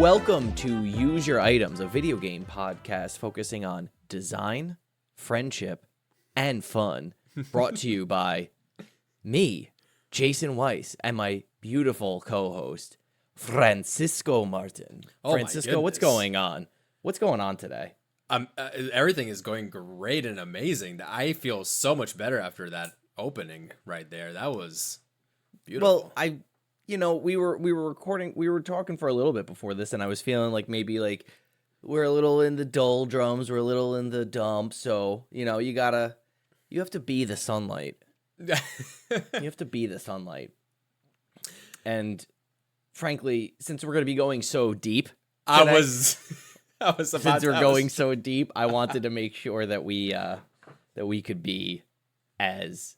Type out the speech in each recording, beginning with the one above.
Welcome to Use Your Items, a video game podcast focusing on design, friendship, and fun. Brought to you by me, Jason Weiss, and my beautiful co-host, Francisco Martin. Francisco, what's going on? What's going on today? Everything is going great and amazing. I feel so much better after that opening right there. That was beautiful. Well, we were talking for a little bit before this, and I was feeling like maybe like we're a little in the doldrums, we're a little in the dumps, so, you have to be the sunlight. You have to be the sunlight. And frankly, since we're going to be going so deep, since we're going so deep, I wanted to make sure that we could be as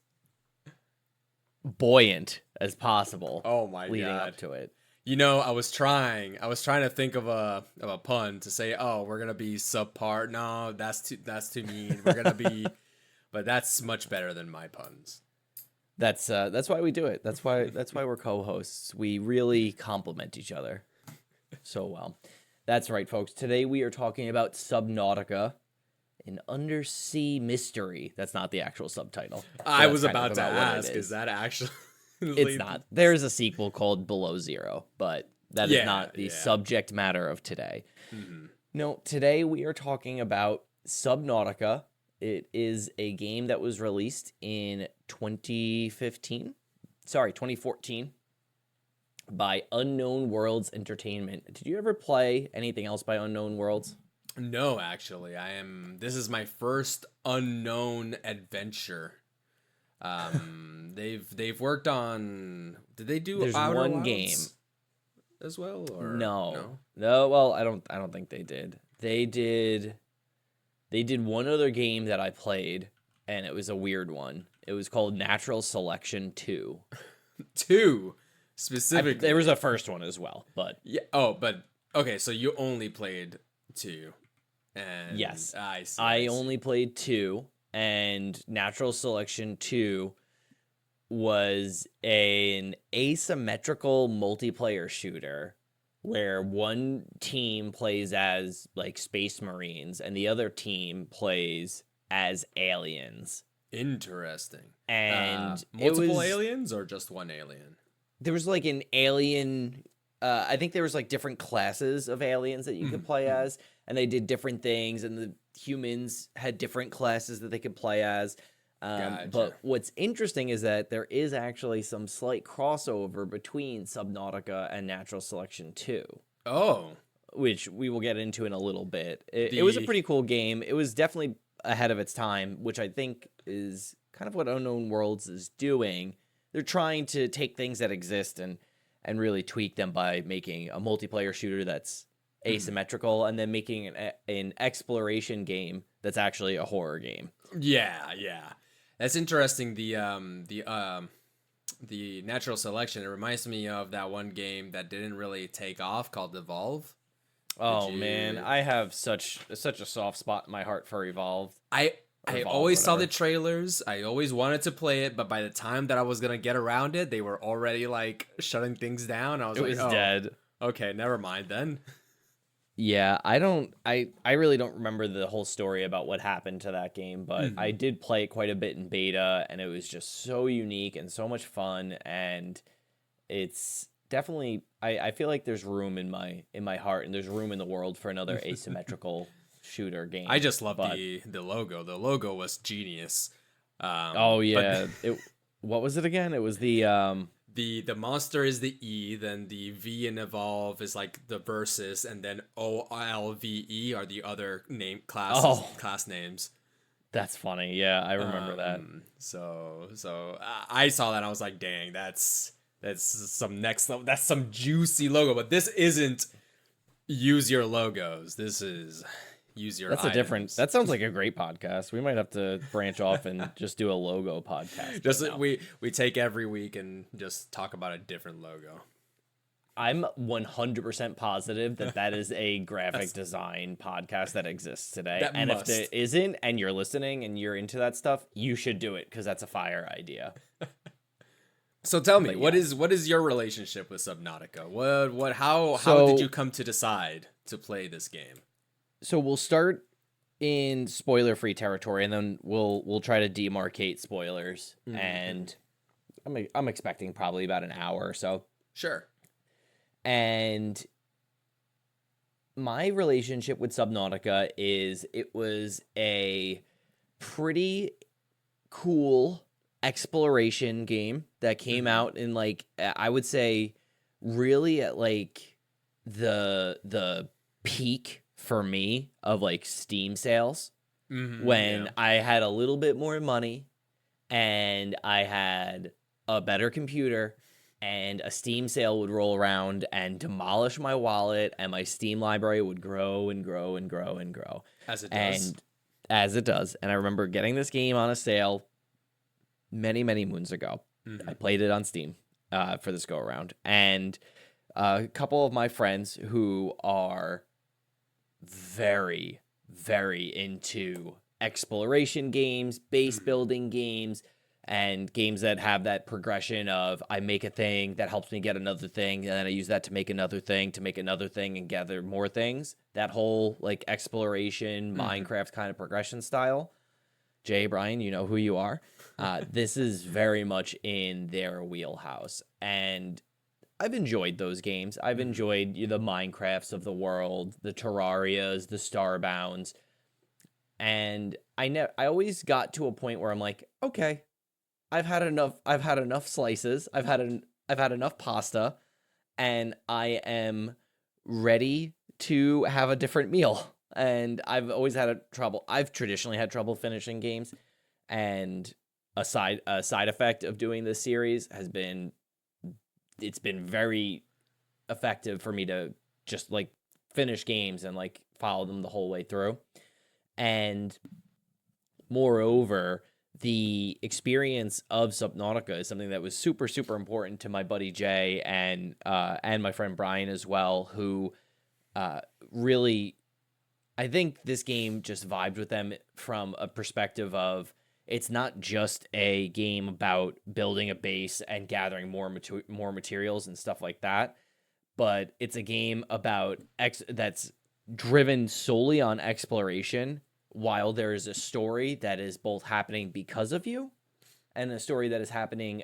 buoyant as possible. Oh my leading God. up to it. I was trying to think of a pun to say, "Oh, we're gonna be subpar." No, that's too mean. We're gonna be, but that's much better than my puns. That's why we do it. That's why we're co-hosts. We really complement each other so well. That's right, folks. Today we are talking about Subnautica, an undersea mystery. That's not the actual subtitle. I was about to ask, is that actually? It's not. There's a sequel called Below Zero, but that is not the subject matter of today. Mm-hmm. No, today we are talking about Subnautica. It is a game that was released in 2014 by Unknown Worlds Entertainment. Did you ever play anything else by Unknown Worlds? No, actually. This is my first Unknown adventure. They've worked on. Did they do? There's Outer one Wilds game as well, or no? Well, I don't think they did. They did one other game that I played, and it was a weird one. It was called Natural Selection 2. 2 specifically. There was a first one as well, but yeah. Oh, but okay. So you only played 2, and yes, I see. I only played 2. And Natural Selection 2 was an asymmetrical multiplayer shooter where one team plays as like space marines and the other team plays as aliens. Interesting. And multiple aliens or just one alien? There was like an alien. I think there was like different classes of aliens that you could play as, and they did different things, and the humans had different classes that they could play as. Gotcha. But what's interesting is that there is actually some slight crossover between Subnautica and Natural Selection 2. Oh. Which we will get into in a little bit. It was a pretty cool game. It was definitely ahead of its time, which I think is kind of what Unknown Worlds is doing. They're trying to take things that exist and really tweak them by making a multiplayer shooter that's asymmetrical and then making an exploration game that's actually a horror game. Yeah. That's interesting. The Natural Selection, it reminds me of that one game that didn't really take off called Evolve. Oh man, I have such a soft spot in my heart for Evolve. I always saw the trailers. I always wanted to play it, but by the time that I was gonna get around it, they were already like shutting things down. I was dead. Okay, never mind then. Yeah, I really don't remember the whole story about what happened to that game, but I did play it quite a bit in beta, and it was just so unique and so much fun, and it's definitely I feel like there's room in my heart and there's room in the world for another asymmetrical shooter game. I just love the logo. The logo was genius. What was it again? It was the monster is the E, then the V in Evolve is like the versus, and then OLVE are the other class names. That's funny. Yeah, I remember that. So I saw that and I was like, dang, that's some next level. That's some juicy logo. But this isn't use your logos. This is use your items. That sounds like a great podcast. We might have to branch off and just do a logo podcast. We take every week and just talk about a different logo. I'm 100% positive that is a graphic design podcast that exists today. If there isn't, and you're listening and you're into that stuff, you should do it because that's a fire idea. So tell me, But what yeah. is your relationship with Subnautica? How So did you come to decide to play this game? so we'll start in spoiler-free territory, and then we'll try to demarcate spoilers. And I'm expecting probably about an hour or so. Sure. And my relationship with Subnautica is it was a pretty cool exploration game that came out in like I would say really at like the peak for me of like Steam sales when Yeah. I had a little bit more money and I had a better computer and a Steam sale would roll around and demolish my wallet and my Steam library would grow and grow and grow and grow. As it does. And as it does. And I remember getting this game on a sale many, many moons ago. I played it on Steam for this go around. And a couple of my friends who are very, very into exploration games, base building games, and games that have that progression of I make a thing that helps me get another thing, and then I use that to make another thing, and gather more things. That whole like exploration, Minecraft kind of progression style. Jay, Brian, you know who you are. This is very much in their wheelhouse. And I've enjoyed those games. I've enjoyed the Minecrafts of the world, the Terrarias, the Starbounds. And I always got to a point where I'm like, okay, I've had enough slices. I've had enough pasta, and I am ready to have a different meal. And I've traditionally had trouble finishing games, and a side effect of doing this series has been it's been very effective for me to just like finish games and like follow them the whole way through. And moreover, the experience of Subnautica is something that was super, super important to my buddy Jay and my friend Brian as well, who really, I think this game just vibed with them from a perspective of it's not just a game about building a base and gathering more materials and stuff like that, but it's a game about that's driven solely on exploration, while there is a story that is both happening because of you and a story that is happening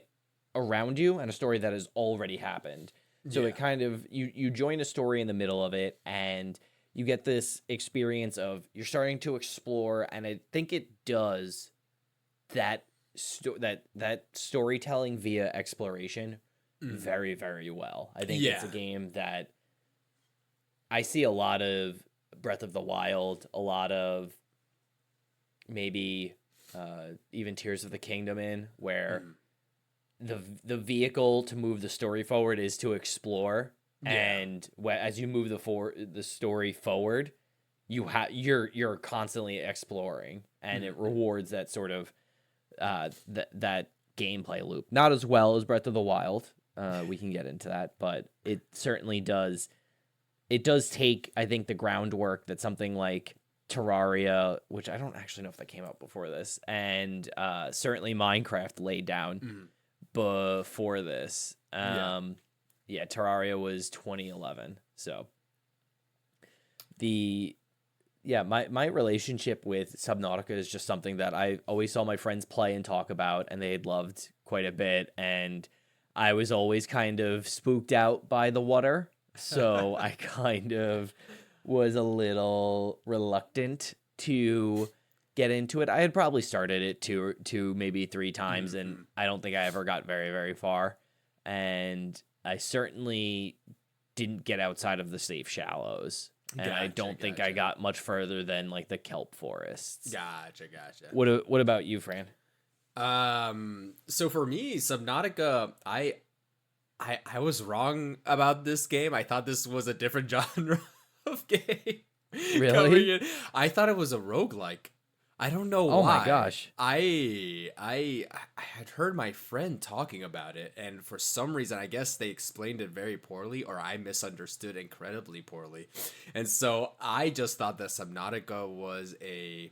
around you and a story that has already happened. So it kind of, you join a story in the middle of it and you get this experience of you're starting to explore. And I think it does that storytelling via exploration very, very well. I think it's a game that I see a lot of Breath of the Wild, a lot of maybe even Tears of the Kingdom in, where the vehicle to move the story forward is to explore, and as you move the story forward, you're constantly exploring, and it rewards that sort of that gameplay loop. Not as well as Breath of the Wild. We can get into that, but it certainly does. It does take, I think, the groundwork that something like Terraria, which I don't actually know if that came out before this, and certainly Minecraft laid down before this. Terraria was 2011. So my relationship with Subnautica is just something that I always saw my friends play and talk about, and they had loved quite a bit, and I was always kind of spooked out by the water, so I kind of was a little reluctant to get into it. I had probably started it two maybe three times, and I don't think I ever got very, very far. And I certainly didn't get outside of the safe shallows. And I don't think I got much further than like the kelp forests. Gotcha. What about you, Fran? So for me, Subnautica, I was wrong about this game. I thought this was a different genre of game. Really? I thought it was a roguelike. I don't know why. Oh my gosh. I had heard my friend talking about it, and for some reason, I guess they explained it very poorly, or I misunderstood incredibly poorly. And so I just thought that Subnautica was a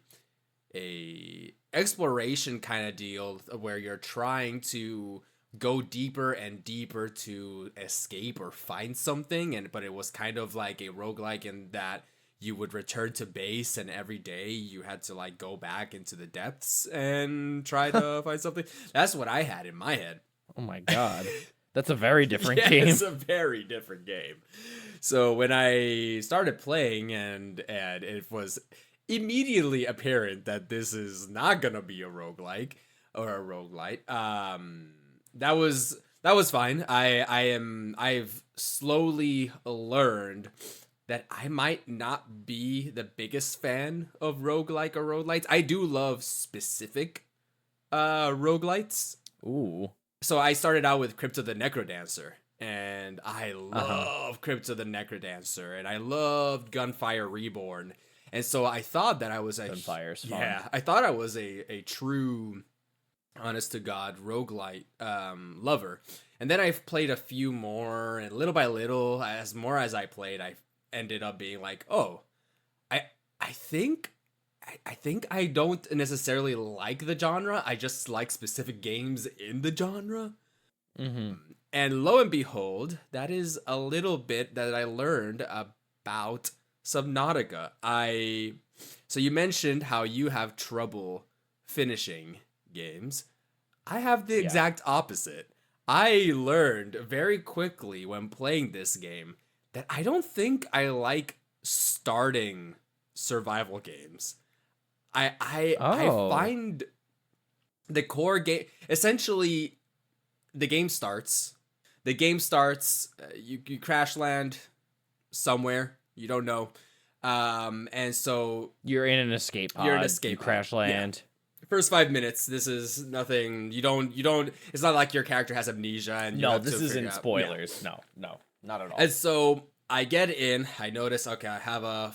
exploration kind of deal where you're trying to go deeper and deeper to escape or find something, but it was kind of like a roguelike in that you would return to base, and every day you had to like go back into the depths and try to find something. That's what I had in my head. Oh my god. That's a very different Yeah, game. it's a very different game. So when I started playing and it was immediately apparent that this is not gonna be a roguelike or a roguelite, that was fine. I've slowly learned that I might not be the biggest fan of roguelike or roguelites. I do love specific roguelites. Ooh. So I started out with Crypt of the Necrodancer, and I love Crypt of the Necrodancer, and I loved Gunfire Reborn. And so I thought that I was Gunfire's fun. yeah, I thought I was a true, honest to God roguelite lover. And then I've played a few more, and little by little, as more as I played, I ended up being like, oh, I think I don't necessarily like the genre. I just like specific games in the genre. Mm-hmm. And lo and behold, that is a little bit that I learned about Subnautica. So you mentioned how you have trouble finishing games. I have the exact opposite. I learned very quickly when playing this game that I don't think I like starting survival games. I find the core game essentially the game starts. You crash land somewhere you don't know, and so You're in an escape pod. You're in an escape you pod. crash land. First 5 minutes, this is nothing. You don't. It's not like your character has amnesia and you No, have this to isn't figure out- spoilers. No, not at all. And so I get in. I notice. Okay, I have a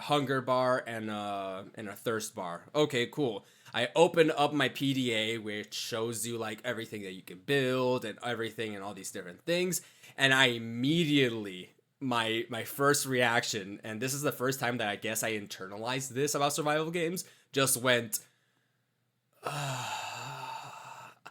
hunger bar and a thirst bar. Okay, cool. I open up my PDA, which shows you like everything that you can build and everything and all these different things. And I immediately my first reaction, and this is the first time that I guess I internalized this about survival games, just went.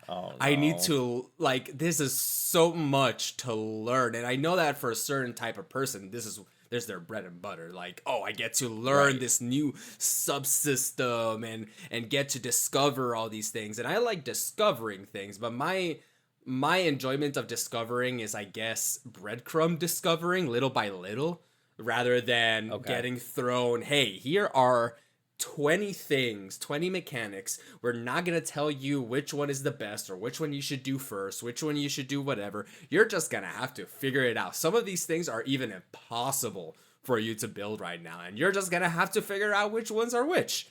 Oh, no. I need to, like, this is so much to learn. And I know that for a certain type of person, there's their bread and butter. Like, oh, I get to learn this new subsystem and get to discover all these things. And I like discovering things, but my enjoyment of discovering is, I guess, breadcrumb discovering little by little, rather than getting thrown, hey, here are 20 things, 20 mechanics. We're not going to tell you which one is the best or which one you should do first, which one you should do whatever. You're just going to have to figure it out. Some of these things are even impossible for you to build right now, and you're just going to have to figure out which ones are which.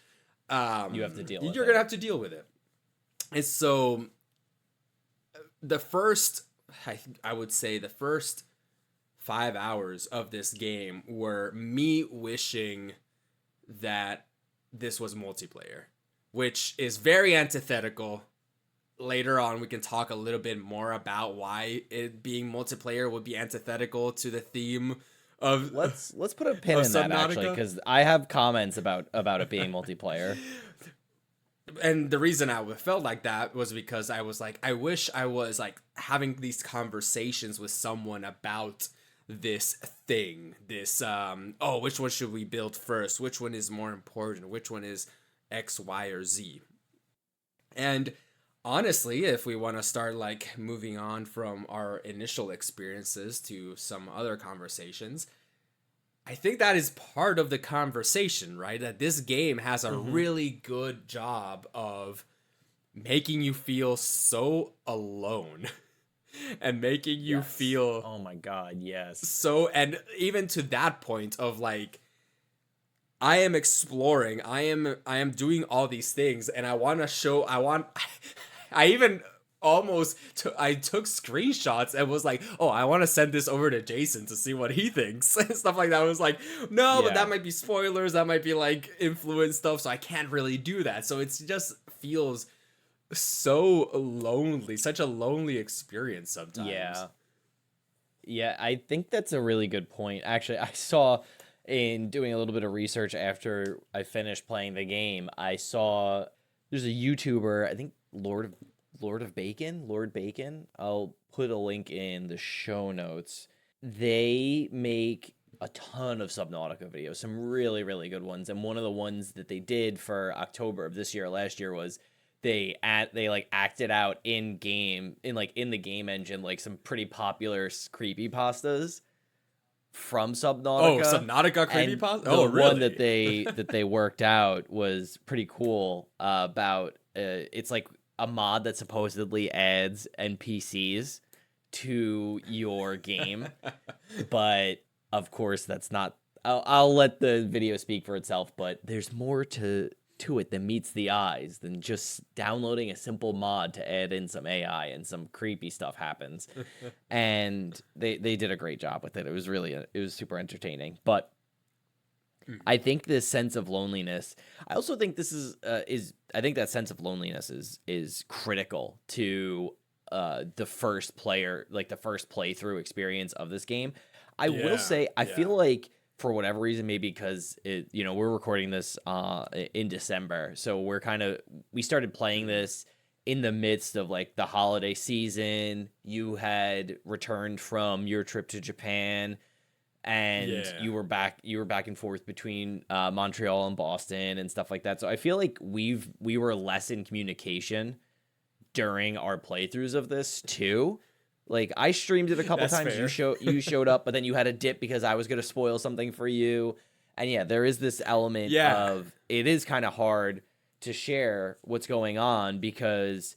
You have to deal with it. You're going to have to deal with it. And so the first, I would say the first 5 hours of this game were me wishing that this was multiplayer, which is very antithetical. Later on, we can talk a little bit more about why it being multiplayer would be antithetical to the theme of. Let's put a pin in that, actually, because I have comments about it being multiplayer. And the reason I felt like that was because I was like, I wish I was like having these conversations with someone about this thing, this which one should we build first, which one is more important, which one is X, Y, or Z. And honestly, if we want to start like moving on from our initial experiences to some other conversations, I think that is part of the conversation, right? That this game has a really good job of making you feel so alone. And making you feel, oh my god, yes. So, and even to that point of like, I am exploring, I am doing all these things, and I even almost I took screenshots and was like, oh, I want to send this over to Jason to see what he thinks and stuff like that. I was like, no, but that might be spoilers, that might be like influence stuff, so I can't really do that. So it just feels so lonely, such a lonely experience sometimes. Yeah, I think that's a really good point. Actually, I saw in doing a little bit of research after I finished playing the game, I saw there's a YouTuber, I think Lord Bacon. I'll put a link in the show notes. They make a ton of Subnautica videos, some really, really good ones. And one of the ones that they did for October of this year, or last year, was they like acted out in game, in the game engine, like some pretty popular creepypastas from Oh, Subnautica. Subnautica And creepypasta. the Oh, one really? that they worked out was pretty cool. About it's like a mod that supposedly adds NPCs to your game, but of course that's not. I'll let the video speak for itself. But there's more to it than meets the eyes than just downloading a simple mod to add in some AI and some creepy stuff happens. And they did a great job with it. It was really it was super entertaining. But I think this sense of loneliness. I also think this is I think that sense of loneliness is critical to the first player, like the first playthrough experience of this game. I will say I feel like for whatever reason, maybe because we're recording this in December, so we started playing this in the midst of like the holiday season. You had returned from your trip to Japan, and you were back and forth between Montreal and Boston and stuff like that. So I feel like we were less in communication during our playthroughs of this too. Like I streamed it a couple times. Fair. You showed up, but then you had a dip because I was gonna spoil something for you. And yeah, there is this element of it is kind of hard to share what's going on, because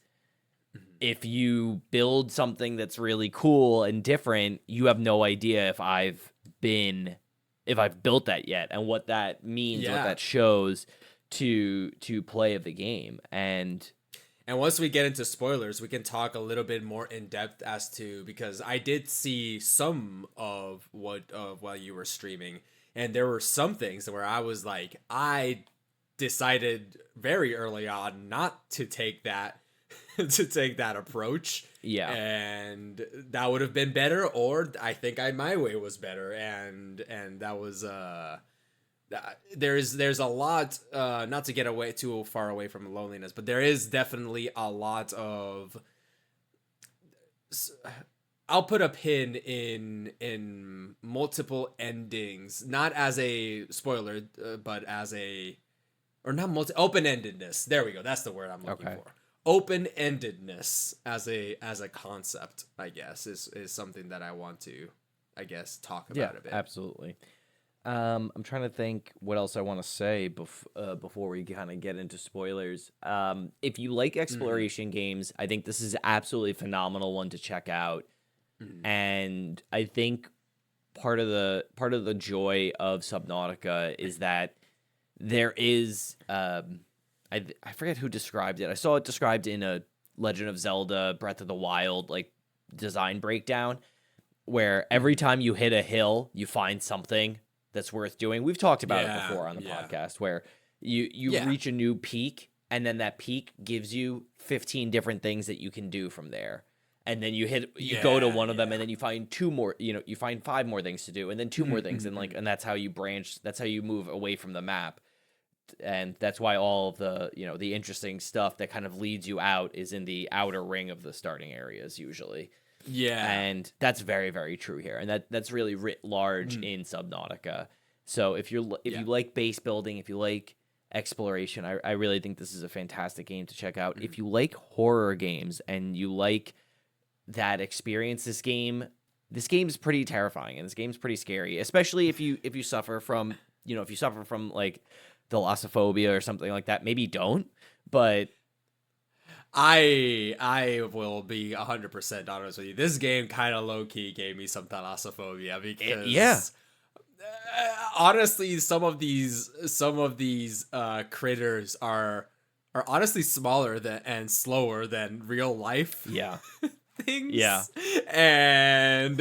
if you build something that's really cool and different, you have no idea if I've built that yet and what that means, what that shows to play of the game. And once we get into spoilers, we can talk a little bit more in depth as to, because I did see some of while you were streaming, and there were some things where I was like, I decided very early on not to take that approach. Yeah. And that would have been better, or I think my way was better, and that was there's a lot, not to get away too far away from loneliness, but there is definitely a lot of, I'll put a pin in multiple endings, not as a spoiler, but as open-endedness. There we go. That's the word I'm looking for. Open-endedness as a concept, I guess, is something that I want to, I guess, talk about a bit. Absolutely. I'm trying to think what else I want to say before we kind of get into spoilers. If you like exploration games, I think this is absolutely a phenomenal one to check out. And I think part of the joy of Subnautica is that there is I forget who described it. I saw it described in a Legend of Zelda Breath of the Wild like design breakdown, where every time you hit a hill, you find something that's worth doing. We've talked about it before on the podcast, where you reach a new peak, and then that peak gives you 15 different things that you can do from there. And then you go to one of them, and then you find two more, you find 5 more things to do, and then 2 more things. And that's how you branch. That's how you move away from the map. And that's why all of the, the interesting stuff that kind of leads you out is in the outer ring of the starting areas usually. Yeah. And that's very, very true here. And that's really writ large in Subnautica. So if you like base building, if you like exploration, I really think this is a fantastic game to check out. If you like horror games and you like that experience, this game is pretty terrifying, and this game's pretty scary, especially if you suffer from, like thalassophobia or something like that. Maybe don't, but I will be 100% honest with you. This game kind of low key gave me some thalassophobia, because honestly, some of these critters are honestly smaller and slower than real life. Things. And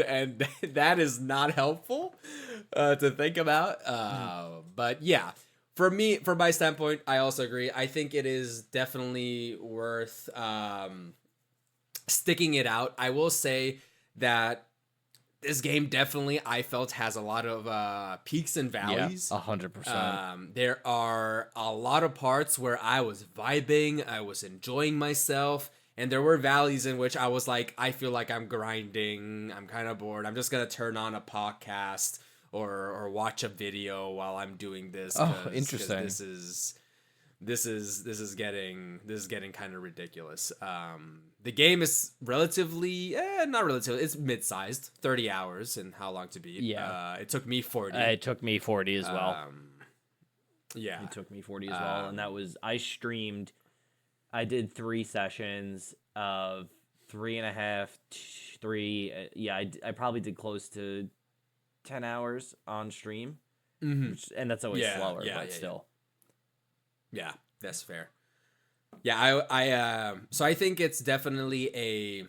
that is not helpful to think about. But yeah. From my standpoint, I also agree. I think it is definitely worth sticking it out. I will say that this game definitely, I felt, has a lot of peaks and valleys. 100%. There are a lot of parts where I was vibing, I was enjoying myself, And there were valleys in which I was like, I feel like I'm grinding. I'm kind of bored. I'm just going to turn on a podcast or watch a video while I'm doing this. Oh, interesting. This is getting kind of ridiculous. The game is relatively, not relatively, it's mid-sized, 30 hours and how long to beat. Yeah. It took me 40. It took me 40 as well. Yeah. It took me 40 as well. And that was, I did 3 sessions of 3.5, 3. I probably did close to 10 hours on stream. And that's always slower, but still. Yeah, that's fair. Yeah, I so I think it's definitely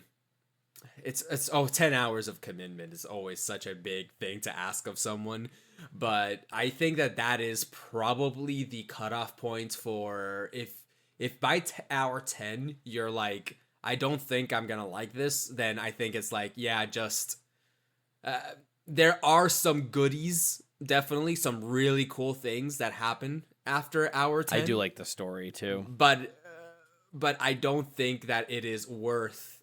it's 10 hours of commitment is always such a big thing to ask of someone, but I think that is probably the cutoff point for if by hour 10 you're like, I don't think I'm gonna like this, then I think it's like, yeah, just there are some goodies, definitely some really cool things that happen after hour 10. I do like the story too, but I don't think that it is worth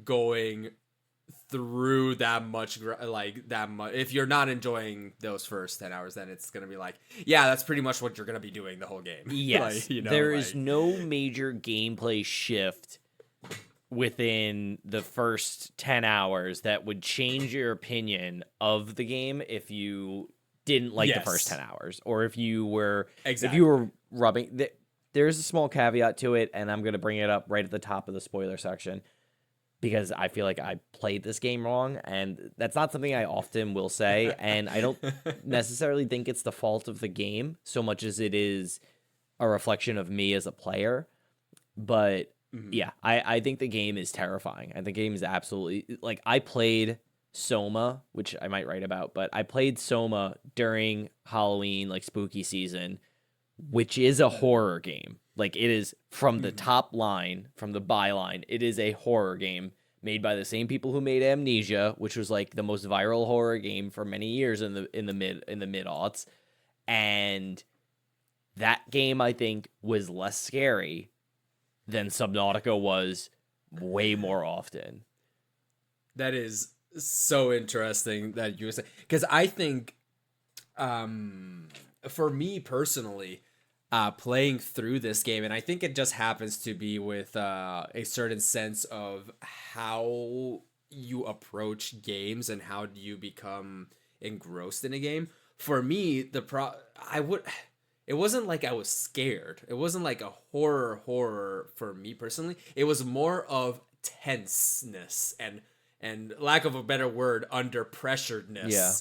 going through that much. If you're not enjoying those first 10 hours, then it's gonna be like, yeah, that's pretty much what you're gonna be doing the whole game. Yes. There is no major gameplay shift within the first 10 hours that would change your opinion of the game if you didn't like the first 10 hours, or if you were rubbing. There's a small caveat to it, and I'm going to bring it up right at the top of the spoiler section, because I feel like I played this game wrong, and that's not something I often will say, and I don't necessarily think it's the fault of the game so much as it is a reflection of me as a player. But yeah, I think the game is terrifying. I think the game is absolutely, like, I played Soma, which I might write about, but I played Soma during Halloween, like spooky season, which is a horror game. Like, it is from the top line, from the byline, it is a horror game made by the same people who made Amnesia, which was like the most viral horror game for many years in the mid-aughts. And that game, I think, was less scary than Subnautica was way more often. That is so interesting that you were saying, because I think for me personally, playing through this game, and I think it just happens to be with a certain sense of how you approach games and how do you become engrossed in a game. For me, it wasn't like I was scared. It wasn't like a horror for me personally. It was more of tenseness and lack of a better word, under pressuredness. Yeah.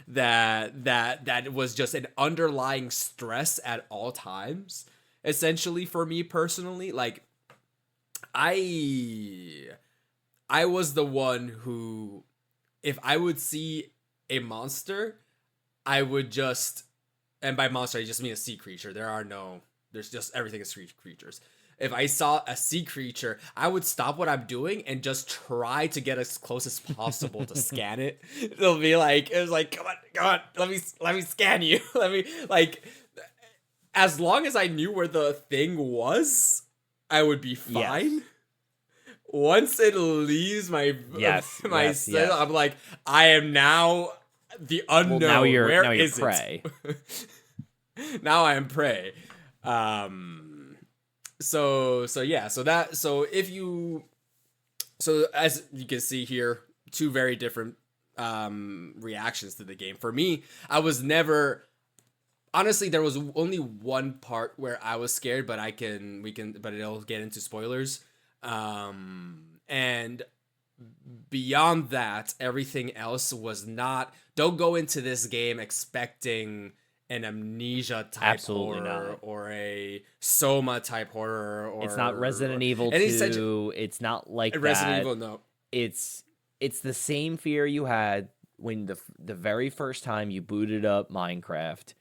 That was just an underlying stress at all times, essentially, for me personally. Like, I was the one who, if I would see a monster, I would just, and by monster I just mean a sea creature. There's just everything is sea creatures. If I saw a sea creature, I would stop what I'm doing and just try to get as close as possible to scan it. It was like, come on, let me scan you. Let me, like, as long as I knew where the thing was, I would be fine. Yes. Once it leaves my cell, I'm like, I am now the unknown. Well, now you're prey. Now I am prey. So as you can see here, two very different reactions to the game. For me, I was never, honestly, there was only one part where I was scared, but but it'll get into spoilers. And beyond that, everything else was not, don't go into this game expecting an Amnesia type horror or a Soma type horror, or it's not Resident Evil 2. It's not like Resident that. Evil, no. It's the same fear you had when the very first time you booted up Minecraft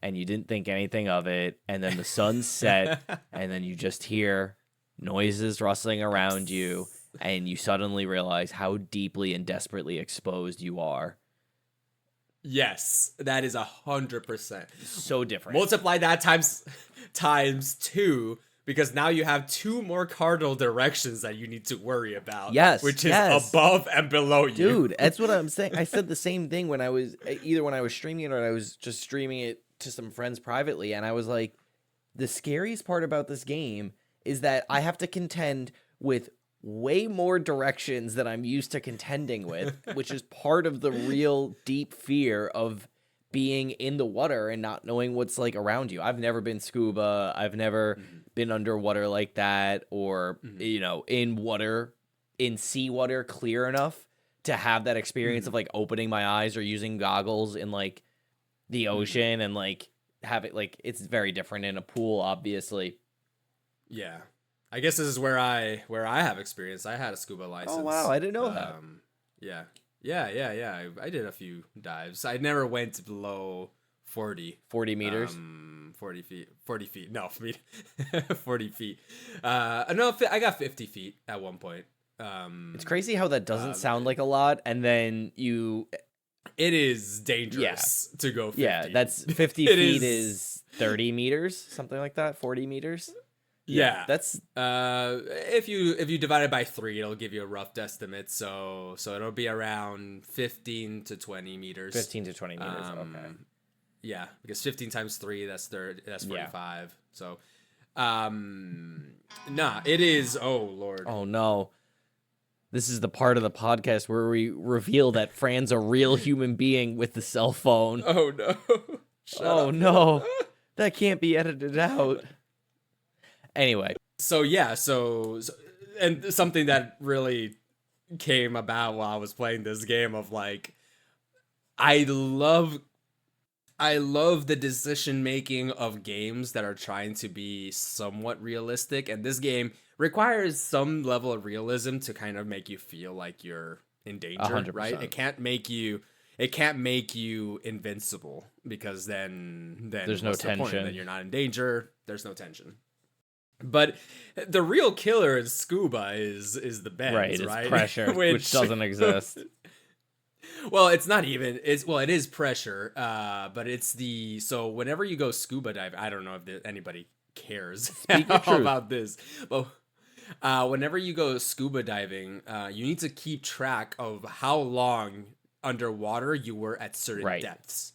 and you didn't think anything of it, and then the sun set, and then you just hear noises rustling around you, and you suddenly realize how deeply and desperately exposed you are. Yes, that is 100%. So different. Multiply that times 2 because now you have 2 more cardinal directions that you need to worry about. Yes, which is yes. above and below you. Dude, that's what I'm saying. I said the same thing when I was streaming it or I was just streaming it to some friends privately, and I was like, the scariest part about this game is that I have to contend with way more directions than I'm used to contending with, which is part of the real deep fear of being in the water and not knowing what's like around you. I've never been scuba. I've never been underwater like that, or in seawater clear enough to have that experience of like opening my eyes or using goggles in like the ocean and like have it like it's very different in a pool, obviously. Yeah. I guess this is where I have experience. I had a scuba license. Oh wow, I didn't know that. Yeah. I did a few dives. I never went below 40 meters. 40 feet. No, 40 feet. No, I got 50 feet at one point. It's crazy how that doesn't sound like a lot, and then it is dangerous to go 50. Yeah, that's 50 feet is 30 meters, something like that, 40 meters. Yeah, that's if you divide it by 3, it'll give you a rough estimate. So it'll be around 15 to 20 meters. 15 to 20 meters. Okay. Yeah, because 15 times 3, that's 30. That's 45. Yeah. So, it is. Oh Lord. Oh no. This is the part of the podcast where we reveal that Fran's a real human being with the cell phone. Oh no. No. That can't be edited out. Anyway. So and something that really came about while I was playing this game of like, I love the decision making of games that are trying to be somewhat realistic, and this game requires some level of realism to kind of make you feel like you're in danger, 100%. right? It can't make you invincible, because then there's no tension. Then you're not in danger. There's no tension. But the real killer in scuba is the bends, right? It's pressure, which doesn't exist. Well, it's not even. It is pressure, but it's so whenever you go scuba dive, I don't know if anybody cares about this, but whenever you go scuba diving, you need to keep track of how long underwater you were at certain depths,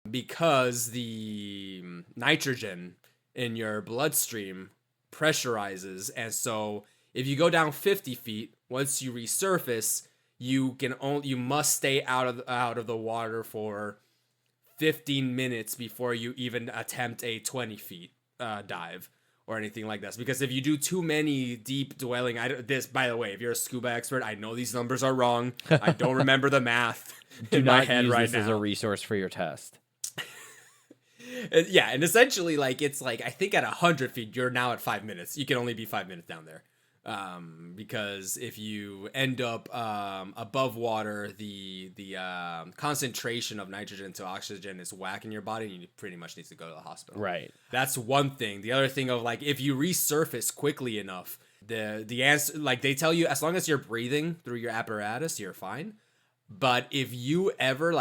because the nitrogen in your bloodstream pressurizes, and so if you go down 50 feet, once you resurface, you must stay out of the water for 15 minutes before you even attempt a 20 feet dive or anything like this. Because if you do too many deep dwelling, by the way, if you're a scuba expert, I know these numbers are wrong. I don't remember the math in my head right now. Do not use this as a resource for your test. Yeah, and essentially, like, it's like, I think at 100 feet, you're now at 5 minutes. You can only be 5 minutes down there. Because if you end up above water, the concentration of nitrogen to oxygen is whack in your body, and you pretty much need to go to the hospital. Right. That's one thing. The other thing of, like, if you resurface quickly enough, the answer, like, they tell you as long as you're breathing through your apparatus, you're fine. But if you ever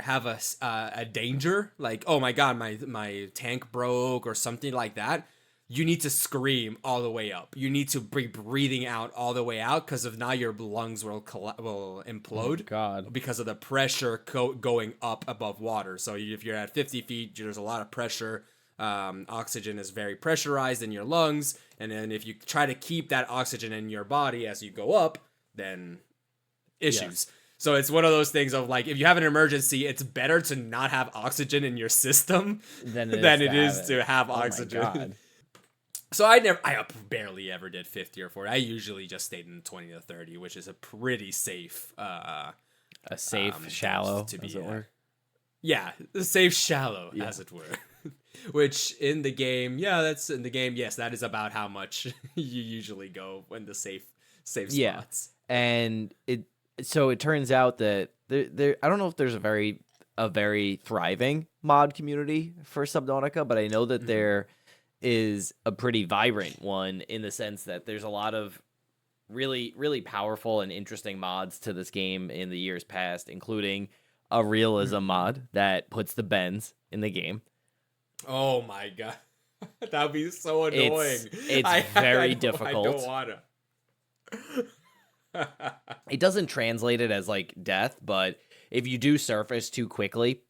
have a danger, like, oh my god, my tank broke or something like that, you need to scream all the way up. You need to be breathing out all the way out, because if not, your lungs will implode. Oh god. Because of the pressure going up above water. So if you're at 50 feet, there's a lot of pressure. Oxygen is very pressurized in your lungs, and then if you try to keep that oxygen in your body as you go up, then issues. Yes. So it's one of those things of, like, if you have an emergency, it's better to not have oxygen in your system than it is to have oxygen. My God. So I barely ever did 50 or 40. I usually just stayed in 20 to 30, which is a pretty safe, shallow, as it were. Yeah, a safe shallow, as it were. Which in the game, that's in the game. Yes, that is about how much you usually go in the safe spots. Yeah, and so it turns out that there I don't know if there's a very thriving mod community for Subnautica, but I know that there is a pretty vibrant one, in the sense that there's a lot of really, really powerful and interesting mods to this game in the years past, including a realism mod that puts the bends in the game. Oh my god. That would be so annoying. It's very difficult. I don't wanna. It doesn't translate it as like death, but if you do surface too quickly,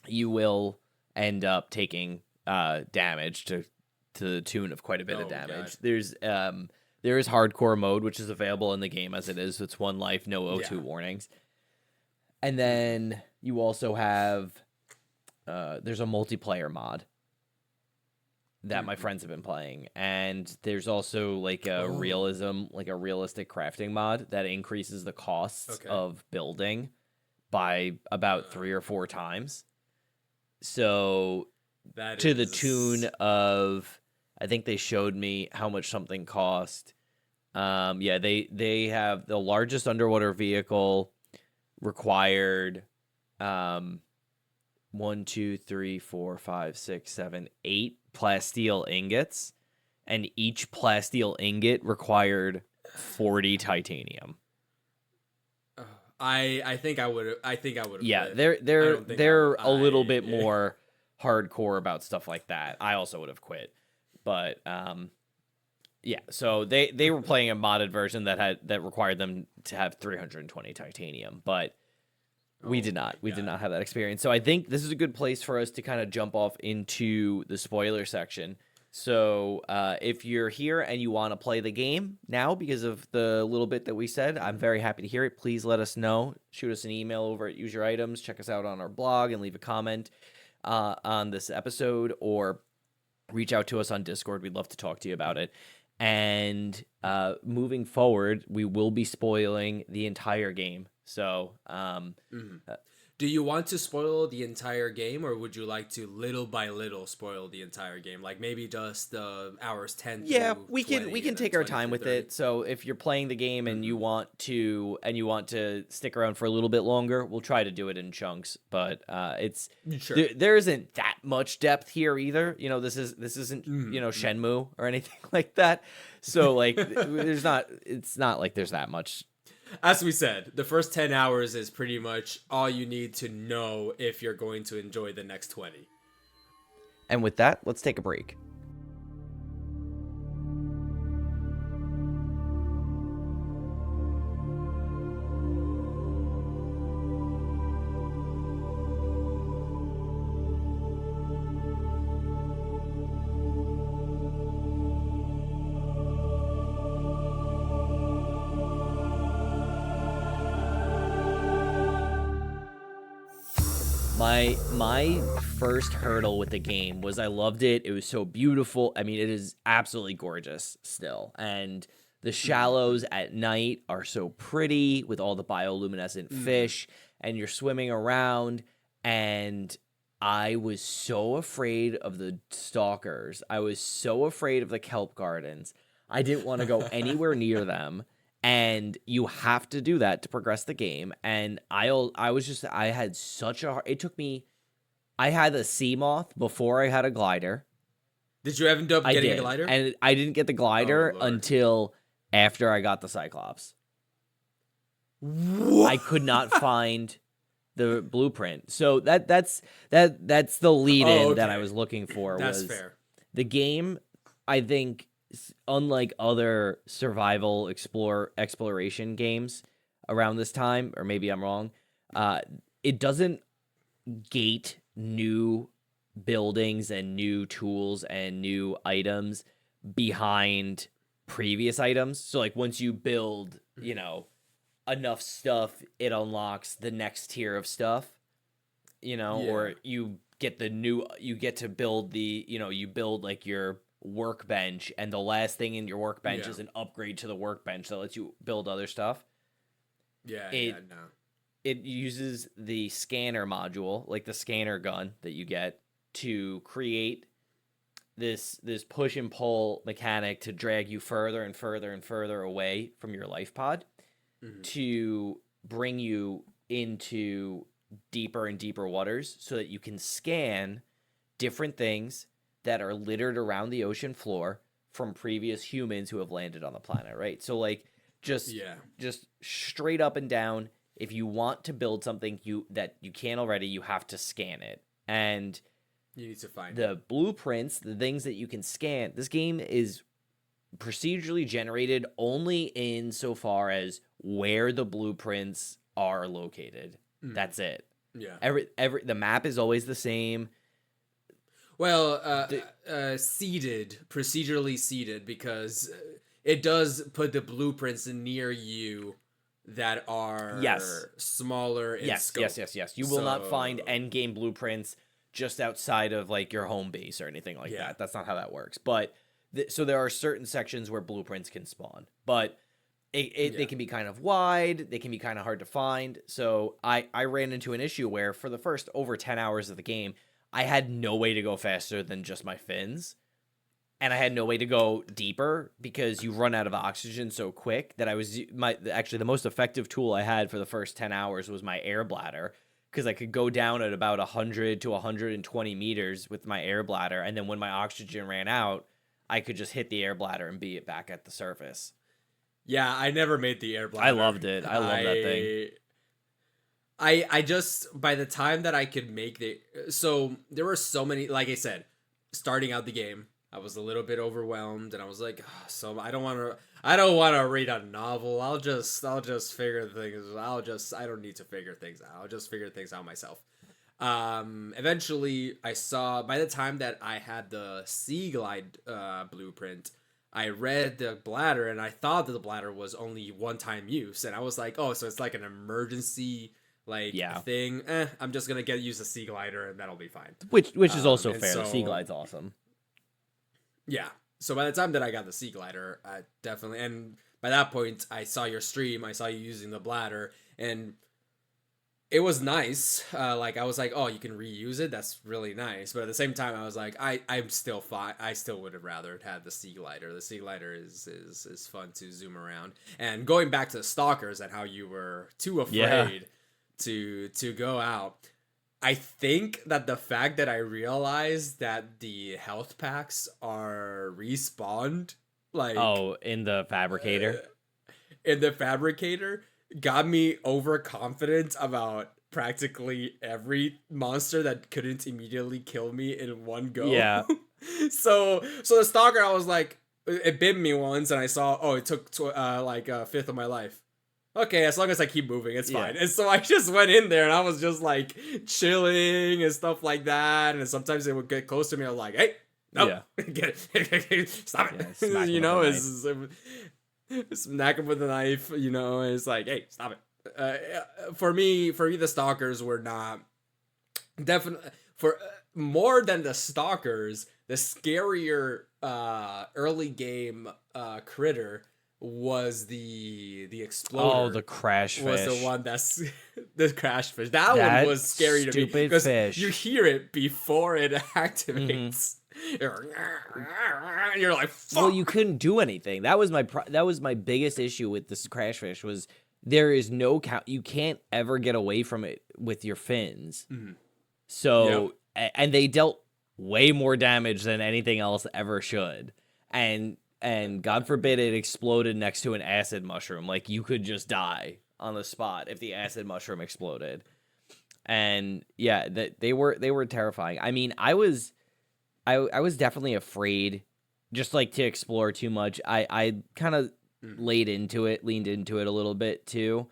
you will end up taking damage to the tune of quite a bit of damage. God. There is hardcore mode, which is available in the game as it is. It's 1 life, no O2 warnings. And then you also have there's a multiplayer mod that my friends have been playing, and there's also like a realistic crafting mod that increases the costs of building by about 3 or 4 times. So to the tune of, I think they showed me how much something cost. They have the largest underwater vehicle required 1, 2, 3, 4, 5, 6, 7, 8 plasteel ingots, and each plasteel ingot required 40 titanium. I think I would have. Yeah, they're a little bit more hardcore about stuff like that. I also would have quit. But yeah, so they were playing a modded version that required them to have 320 titanium, but we did not. We did not have that experience. So I think this is a good place for us to kind of jump off into the spoiler section. So if you're here and you want to play the game now because of the little bit that we said, I'm very happy to hear it. Please let us know. Shoot us an email over at Use Your Items. Check us out on our blog and leave a comment on this episode, or reach out to us on Discord. We'd love to talk to you about it. And moving forward, we will be spoiling the entire game. So, do you want to spoil the entire game, or would you like to little by little spoil the entire game? Like maybe just hours 10. Yeah, we can take our time with it. So if you're playing the game and you want to stick around for a little bit longer, we'll try to do it in chunks. But it's there isn't that much depth here either. You know, this isn't Shenmue or anything like that. So like it's not like there's that much. As we said, the first 10 hours is pretty much all you need to know if you're going to enjoy the next 20. And with that, let's take a break. My first hurdle with the game was I loved it. It was so beautiful. I mean, it is absolutely gorgeous still. And the shallows at night are so pretty with all the bioluminescent fish, and you're swimming around. And I was so afraid of the stalkers. I was so afraid of the kelp gardens. I didn't want to go anywhere near them. And you have to do that to progress the game. And I had such a hard, it took me, I had a seamoth before I had a glider. Did you end up getting a glider? And I didn't get the glider until after I got the Cyclops. What? I could not find the blueprint. So that's the lead-in that I was looking for. That's fair. The game, I think, unlike other survival exploration games around this time, or maybe I'm wrong, it doesn't gate new buildings and new tools and new items behind previous items. So like once you build, enough stuff, it unlocks the next tier of stuff, or you get to build you build like your workbench, and the last thing in your workbench is an upgrade to the workbench that lets you build other stuff. It uses the scanner module, like the scanner gun that you get, to create this push and pull mechanic to drag you further and further and further away from your life pod, to bring you into deeper and deeper waters so that you can scan different things that are littered around the ocean floor from previous humans who have landed on the planet, right? So like just straight up and down, if you want to build something that you can't already, you have to scan it. And You need to find the blueprints, the things that you can scan. This game is procedurally generated only insofar as where the blueprints are located. That's it. Yeah. Every the map is always the same. Well, seeded, procedurally seeded, because it does put the blueprints near you that are smaller in scope. Yes. You will not find end game blueprints just outside of like your home base or anything like that. That's not how that works. But so there are certain sections where blueprints can spawn, but they can be kind of wide. They can be kind of hard to find. So I ran into an issue where for the first over 10 hours of the game, I had no way to go faster than just my fins. And I had no way to go deeper because you run out of oxygen so quick that actually the most effective tool I had for the first 10 hours was my air bladder, because I could go down at about 100 to 120 meters with my air bladder. And then when my oxygen ran out, I could just hit the air bladder and be back at the surface. Yeah, I never made the air bladder. I loved it. I love that thing. I just, by the time that I could make so there were so many, like I said, starting out the game, I was a little bit overwhelmed, and I was like, oh, so I don't want to read a novel. I'll just figure things. I don't need to figure things out. I'll just figure things out myself. Eventually I saw, by the time that I had the Sea Glide blueprint, I read the bladder, and I thought that the bladder was only one-time use, and I was like, oh, so it's like an emergency thing. I'm just gonna use a Sea Glider, and that'll be fine. Which is also fair. The Sea Glide's awesome. Yeah. So by the time that I got the Sea Glider, I definitely, and by that point, I saw your stream. I saw you using the bladder, and it was nice. I was like, oh, you can reuse it. That's really nice. But at the same time, I was like, I'm still fine. I still would have rather had the Sea Glider. The Sea Glider is fun to zoom around. And going back to the stalkers and how you were too afraid to go out, I think that the fact that I realized that the health packs are respawned, in the fabricator, got me overconfident about practically every monster that couldn't immediately kill me in one go. Yeah. So the stalker, I was like, it bit me once, and I saw, it took a fifth of my life. Okay, as long as I keep moving, it's fine. And so I just went in there, and I was just like chilling and stuff like that. And sometimes they would get close to me. I was like, "Hey, no, get it. Stop it!" You know, smack him with a knife. You know, and it's like, "Hey, stop it." For me, the stalkers were not definitely more than the stalkers. The scarier early game critter was the exploder. Oh, the crash fish. Was the one that's the crash fish. That one was scary to me because you hear it before it activates. You're like, fuck. Well, you couldn't do anything. That was my biggest issue with this crash fish was there is no count. You can't ever get away from it with your fins. So and they dealt way more damage than anything else ever should. And God forbid it exploded next to an acid mushroom. Like, you could just die on the spot if the acid mushroom exploded. And yeah, they were terrifying. I mean, I was definitely afraid, just like to explore too much. I kind of leaned into it a little bit too.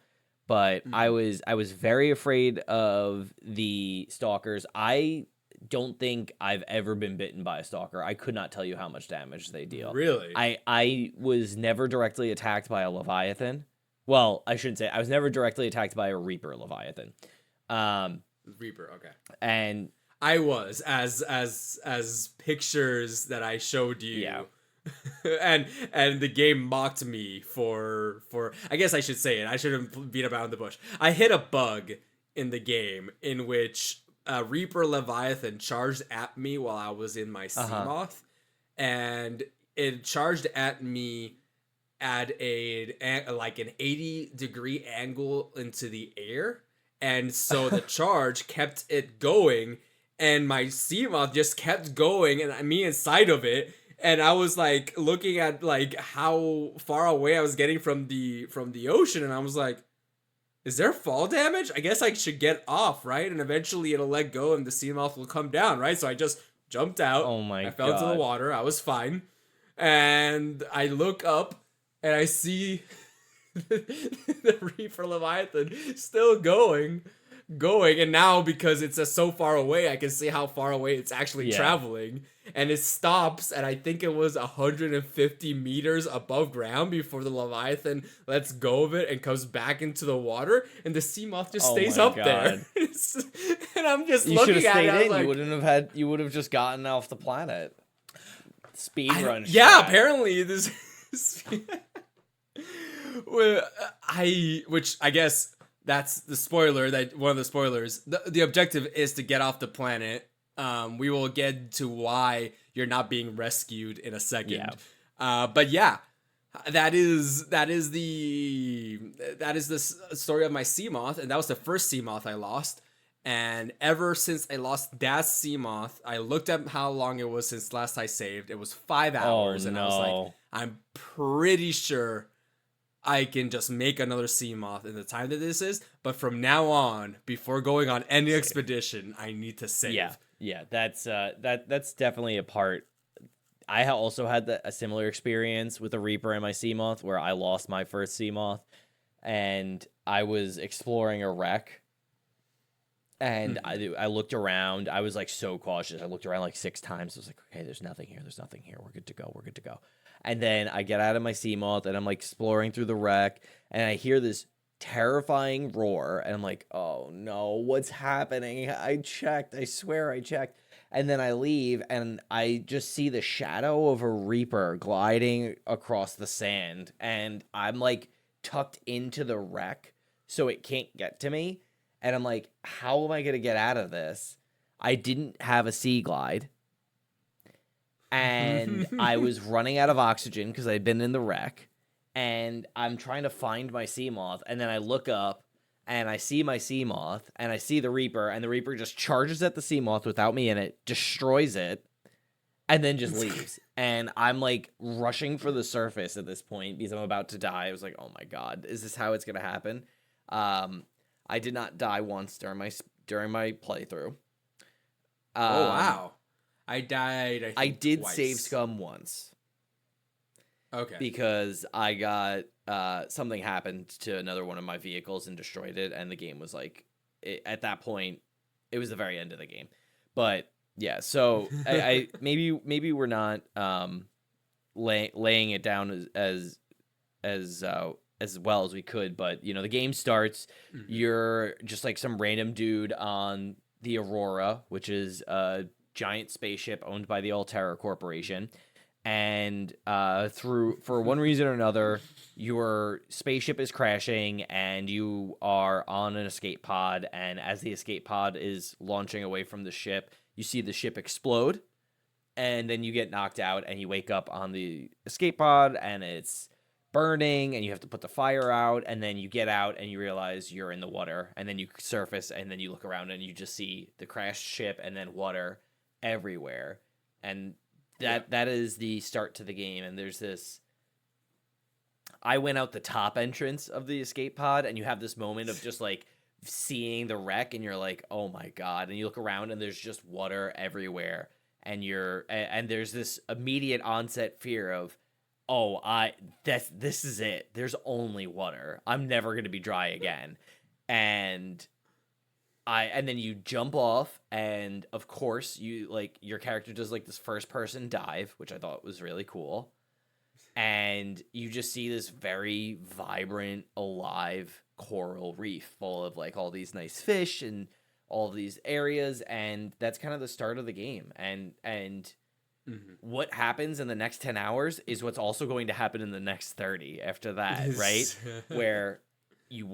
But I was very afraid of the stalkers. I don't think I've ever been bitten by a stalker. I could not tell you how much damage they deal. Really? I was never directly attacked by a Leviathan. Well, I shouldn't say. I was never directly attacked by a Reaper Leviathan. Reaper, okay. And I was, as pictures that I showed you. Yeah. and the game mocked me for I guess I should say it. I shouldn't beat about the bush. I hit a bug in the game in which a Reaper Leviathan charged at me while I was in my seamoth, and it charged at me at an 80-degree angle into the air, and so the charge kept it going, and my seamoth just kept going, and me inside of it, and I was like looking at like how far away I was getting from the ocean, and I was like, is there fall damage? I guess I should get off, right? And eventually it'll let go and the seamoth will come down, right? So I just jumped out. Oh my I fell into the God. water. I was fine. And I look up and I see the Reaper Leviathan still going. And now because it's so far away, I can see how far away it's actually traveling, and it stops, and I think it was 150 meters above ground before the Leviathan lets go of it and comes back into the water, and the Seamoth just stays my up there. God. And I'm just You should looking have at stayed it, I was in. like, You would have just gotten off the planet. Speed run. yeah, strat. apparently this which I guess that's the spoiler, that one of the spoilers. The objective is to get off the planet. We will get to why you're not being rescued in a second. But yeah, that is the story of my Seamoth, and that was the first Seamoth I lost. And ever since I lost that Seamoth, I looked up how long it was since last I saved. It was 5 hours, and I was like, I'm pretty sure I can just make another Seamoth in the time that this is. But from now on, before going on any expedition, I need to save. Yeah, that's definitely a part. I also had a similar experience with a Reaper and my Seamoth, where I lost my first Seamoth, and I was exploring a wreck. And I looked around. I was like so cautious. I looked around like 6 times. I was like, okay, there's nothing here. There's nothing here. We're good to go. And then I get out of my Seamoth and I'm like exploring through the wreck, and I hear this terrifying roar, and I'm like, oh no, what's happening? I checked. I swear I checked. And then I leave and I just see the shadow of a Reaper gliding across the sand, and I'm like tucked into the wreck so it can't get to me. And I'm like, how am I going to get out of this? I didn't have a sea glide. And I was running out of oxygen because I'd been in the wreck. And I'm trying to find my Seamoth. And then I look up and I see my Seamoth. And I see the Reaper. And the Reaper just charges at the Seamoth without me in it, destroys it, and then just leaves. And I'm like rushing for the surface at this point because I'm about to die. I was like, oh my God, is this how it's going to happen? I did not die once during my playthrough. Oh wow! I died. I did twice. save scum once. Okay. Because I got something happened to another one of my vehicles and destroyed it, and the game was like, at that point, it was the very end of the game. But yeah, so I maybe we're not laying it down as well as we could, but you know, the game starts, you're just like some random dude on the Aurora, which is a giant spaceship owned by the Altera Corporation, and for one reason or another, your spaceship is crashing and you are on an escape pod, and as the escape pod is launching away from the ship, you see the ship explode, and then you get knocked out and you wake up on the escape pod and it's burning, and you have to put the fire out, and then you get out and you realize you're in the water, and then you surface, and then you look around and you just see the crashed ship and then water everywhere, and that is the start to the game. And there's this, I went out the top entrance of the escape pod, and you have this moment of just like seeing the wreck, and you're like, oh my God, and you look around and there's just water everywhere, and there's this immediate onset fear of, oh, this is it. There's only water. I'm never going to be dry again. And then you jump off, and of course you like, your character does like this first person dive, which I thought was really cool. And you just see this very vibrant, alive coral reef full of like all these nice fish and all these areas, and that's kind of the start of the game. And what happens in the next 10 hours is what's also going to happen in the next 30 after that, right? Where you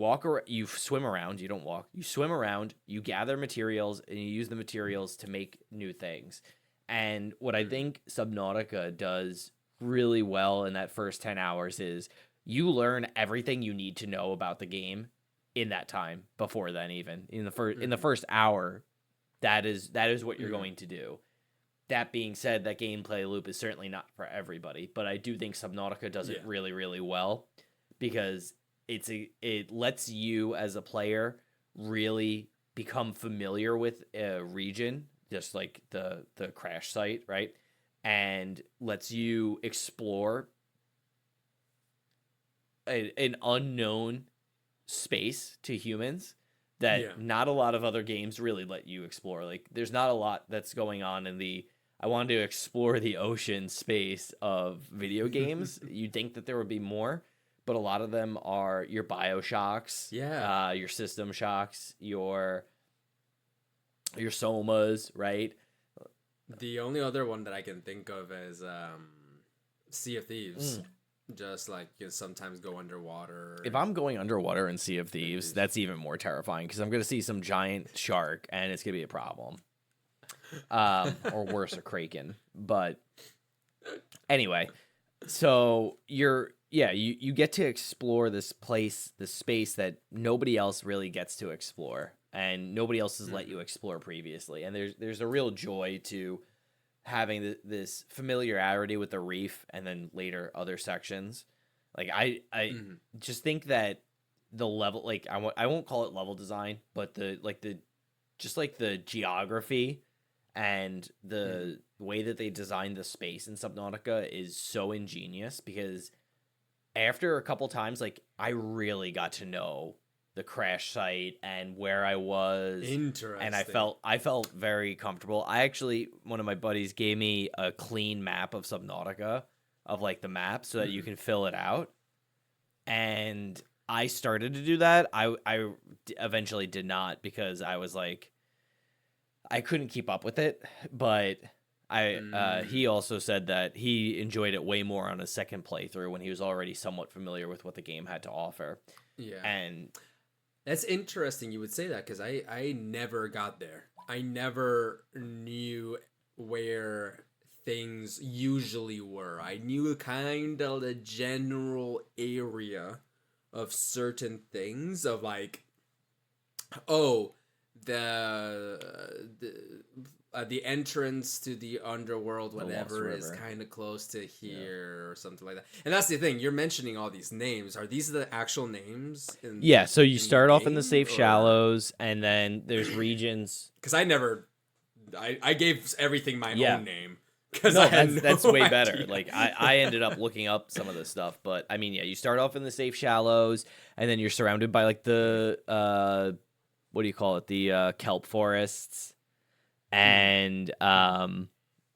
you swim around, you don't walk, you swim around, you gather materials, and you use the materials to make new things. And what I think Subnautica does really well in that first 10 hours is you learn everything you need to know about the game in that time. Before then, even in the first hour, that is what you're going to do. That being said, that gameplay loop is certainly not for everybody, but I do think Subnautica does it really, really well, because it lets you as a player really become familiar with a region, just like the crash site, right? And lets you explore an unknown space to humans that not a lot of other games really let you explore. Like there's not a lot that's going on in the I wanted to explore the ocean space of video games. You'd think that there would be more, but a lot of them are your BioShocks, your System Shocks, your Somas, right? The only other one that I can think of is Sea of Thieves. Just like you sometimes go underwater. If I'm going underwater in Sea of Thieves, that's even more terrifying because I'm going to see some giant shark and it's going to be a problem. Or worse, a kraken. But anyway, so you get to explore this place, this space that nobody else really gets to explore, and nobody else has let you explore previously. And there's a real joy to having this familiarity with the reef, and then later other sections. Like I just think that the level, like I won't call it level design, but the geography and the way that they designed the space in Subnautica is so ingenious, because after a couple times, like I really got to know the crash site and where I was. Interesting. And I felt very comfortable. One of my buddies gave me a clean map of Subnautica, of like the map, so that you can fill it out. And I started to do that. I eventually did not, because I was like, I couldn't keep up with it. But he also said that he enjoyed it way more on a second playthrough when he was already somewhat familiar with what the game had to offer. Yeah. And that's interesting you would say that, because I never got there. I never knew where things usually were. I knew kind of the general area of certain things, of like, oh, the entrance to the underworld, whatever, is kind of close to here, or something like that. And that's the thing, you're mentioning all these names. Are these the actual names? So you start off in the safe shallows, and then there's regions. Because I gave everything my own name. Because that's way better. Like I ended up looking up some of this stuff, but I mean, you start off in the safe shallows, and then you're surrounded by like the what do you call it? The kelp forests. And then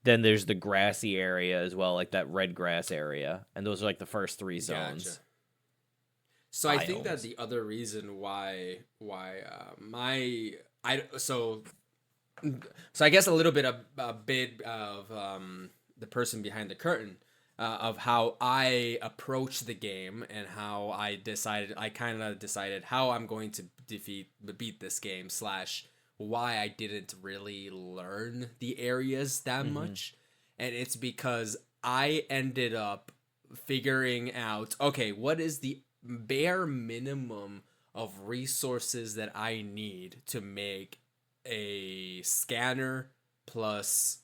there's the grassy area as well, like that red grass area, and those are like the first three zones. Gotcha. So I think that the other reason why so I guess a little bit of the person behind the curtain of how I approach the game, and how I kind of decided how I'm going to beat this game / why I didn't really learn the areas that much. And it's because I ended up figuring out, okay, what is the bare minimum of resources that I need to make a scanner plus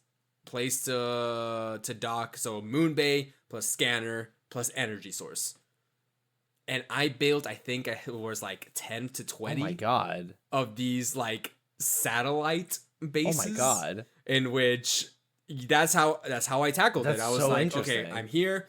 place to dock, so moon bay plus scanner plus energy source. And I built, I think it was like 10 to 20 oh my god of these like satellite bases. Oh my god. In which that's how I tackled it. I was so like, okay, I'm here.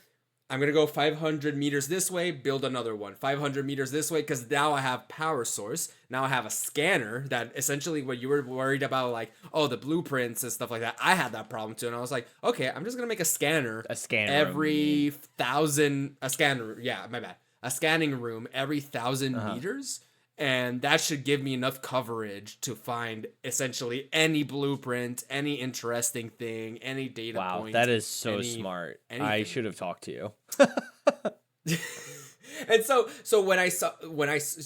I'm going to go 500 meters this way, build another one. 500 meters this way, because now I have power source. Now I have a scanner that essentially what you were worried about, like, oh, the blueprints and stuff like that. I had that problem too. And I was like, okay, I'm just going to make a scanner. A scanner. Every 1,000, a scanner. Yeah, my bad. A scanning room every 1,000 meters. And that should give me enough coverage to find essentially any blueprint, any interesting thing, any data point. Wow, that is so smart. Anything. I should have talked to you. And so when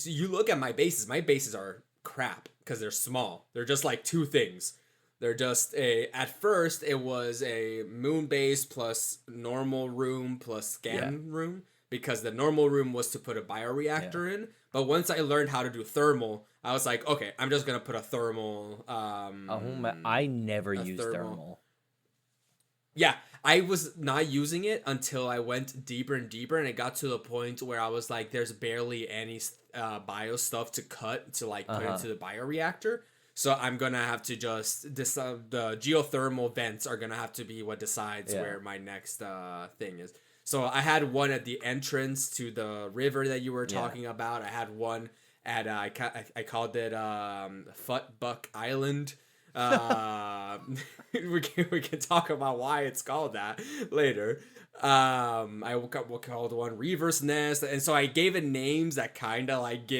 you look at my bases are crap because they're small. They're just like two things. They're just at first it was a moon base plus normal room plus scan room, because the normal room was to put a bioreactor in. But once I learned how to do thermal, I was like, okay, I'm just going to put a thermal. I never used thermal. Yeah, I was not using it until I went deeper and deeper, and it got to the point where I was like, there's barely any bio stuff to cut to like put into the bioreactor. So I'm gonna have to just the geothermal vents are gonna have to be what decides where my next thing is. So I had one at the entrance to the river that you were talking about. I had one at I called it Futbuck Island. We can talk about why it's called that later. I called one Reverse Nest, and so I gave it names that kind of like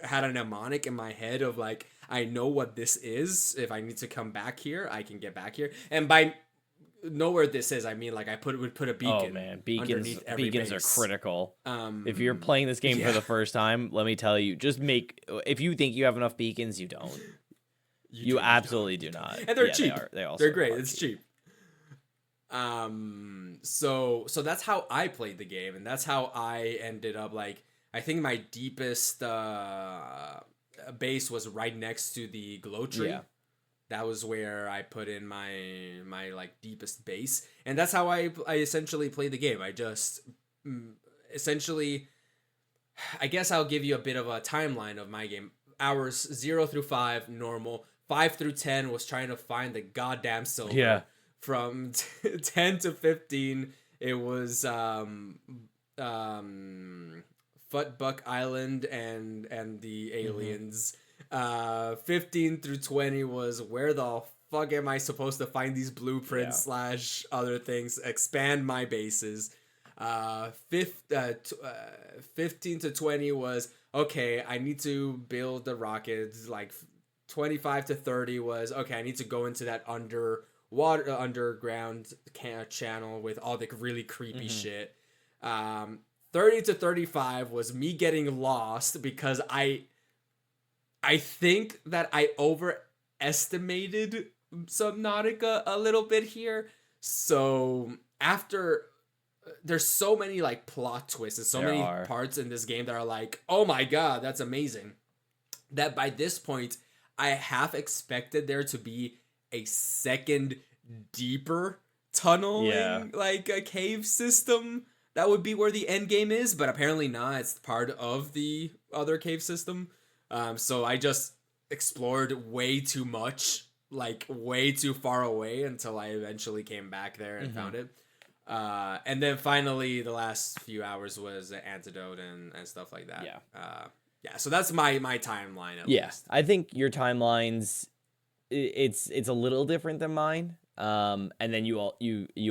had a mnemonic in my head of like, I know what this is. If I need to come back here, I can get back here. And by know where this is, I mean like I would put a beacon. Oh man, beacons base. are critical. If you're playing this game for the first time, let me tell you, if you think you have enough beacons, you don't. You absolutely do not. And they're cheap. They're great. It's cheap. So that's how I played the game, and that's how I ended up like, I think my deepest base was right next to the glow tree. Yeah. That was where I put in my like deepest base, and that's how I essentially played the game. I just essentially, I guess I'll give you a bit of a timeline of my game. Hours 0 through 5 normal. 5 through 10 was trying to find the goddamn silver. Yeah. From 10 to 15, it was Futbuck Island and the aliens. 15 through 20 was where the fuck am I supposed to find these blueprints / other things, expand my bases. 15 to 20 was, okay, I need to build the rockets. Like 25 to 30 was, okay, I need to go into that underground channel with all the really creepy shit. 30 to 35 was me getting lost because I think that I overestimated Subnautica a little bit here. So after, there's so many like plot twists and so many parts in this game that are like, oh my god, that's amazing, that by this point I half expected there to be a second deeper tunneling like a cave system that would be where the end game is, but apparently not. It's part of the other cave system. So I just explored way too much, like way too far away, until I eventually came back there and found it. And then finally the last few hours was the antidote and stuff like that. So that's my timeline at least. I think your timelines, it's a little different than mine. And then you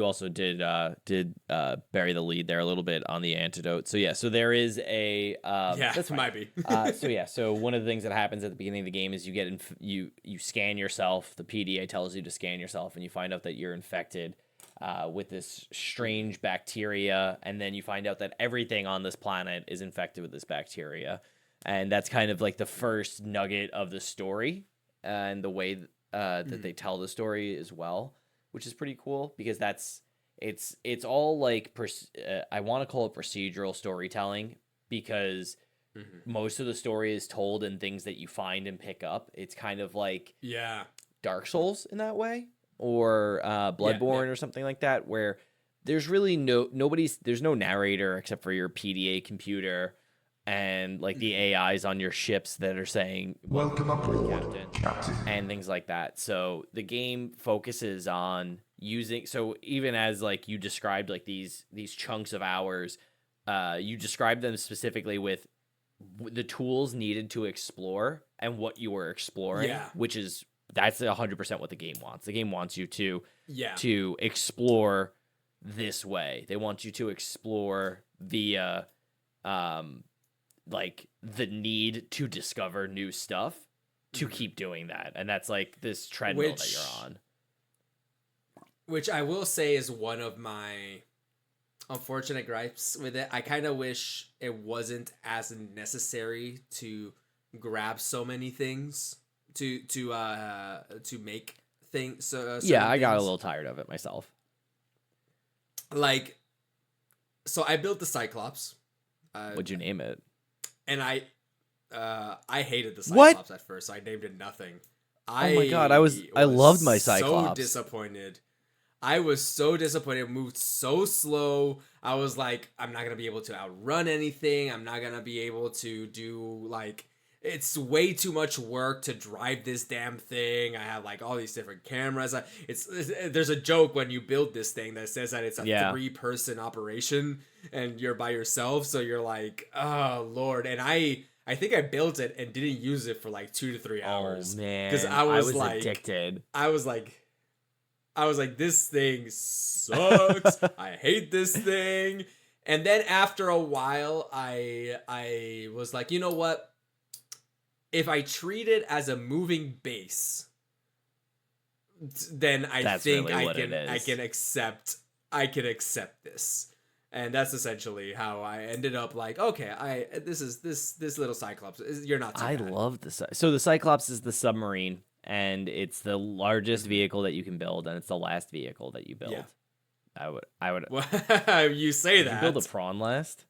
also did bury the lead there a little bit on the antidote. So there is a that's might be. So one of the things that happens at the beginning of the game is you get you scan yourself. The PDA tells you to scan yourself, and you find out that you're infected with this strange bacteria, and then you find out that everything on this planet is infected with this bacteria, and that's kind of like the first nugget of the story and the way that they tell the story as well, which is pretty cool because it's all like I want to call it procedural storytelling because most of the story is told in things that you find and pick up. It's kind of like Dark Souls in that way, or Bloodborne or something like that, where there's really there's no narrator except for your PDA computer and like the AIs on your ships that are saying welcome aboard, Captain, and things like that. So the game focuses on using, so even as like you described like these chunks of hours, you described them specifically with the tools needed to explore and what you were exploring, that's 100% what the game wants. The game wants you to explore this way. They want you to explore via like the need to discover new stuff to keep doing that. And that's like this treadmill that you're on. Which I will say is one of my unfortunate gripes with it. I kind of wish it wasn't as necessary to grab so many things to make things. I got a little tired of it myself. Like, so I built the Cyclops. What'd you name it? And I hated the Cyclops at first, so I named it nothing. Oh my god, I loved my Cyclops. So disappointed. I was so disappointed. It moved so slow. I was like, I'm not gonna be able to outrun anything. I'm not gonna be able to do like, it's way too much work to drive this damn thing. I have like all these different cameras. There's a joke when you build this thing that says that it's a 3-person operation and you're by yourself. So you're like, oh Lord. And I think I built it and didn't use it for like 2 to 3 hours. Oh man, because I was like addicted. I was like, this thing sucks. I hate this thing. And then after a while, I was like, you know what? If I treat it as a moving base, then I think really I can accept this. And that's essentially how I ended up like, okay, this little Cyclops, you're not too bad. I love so the Cyclops is the submarine, and it's the largest vehicle that you can build, and it's the last vehicle that you build. Yeah. I would. Well, you say that. You build a prawn last?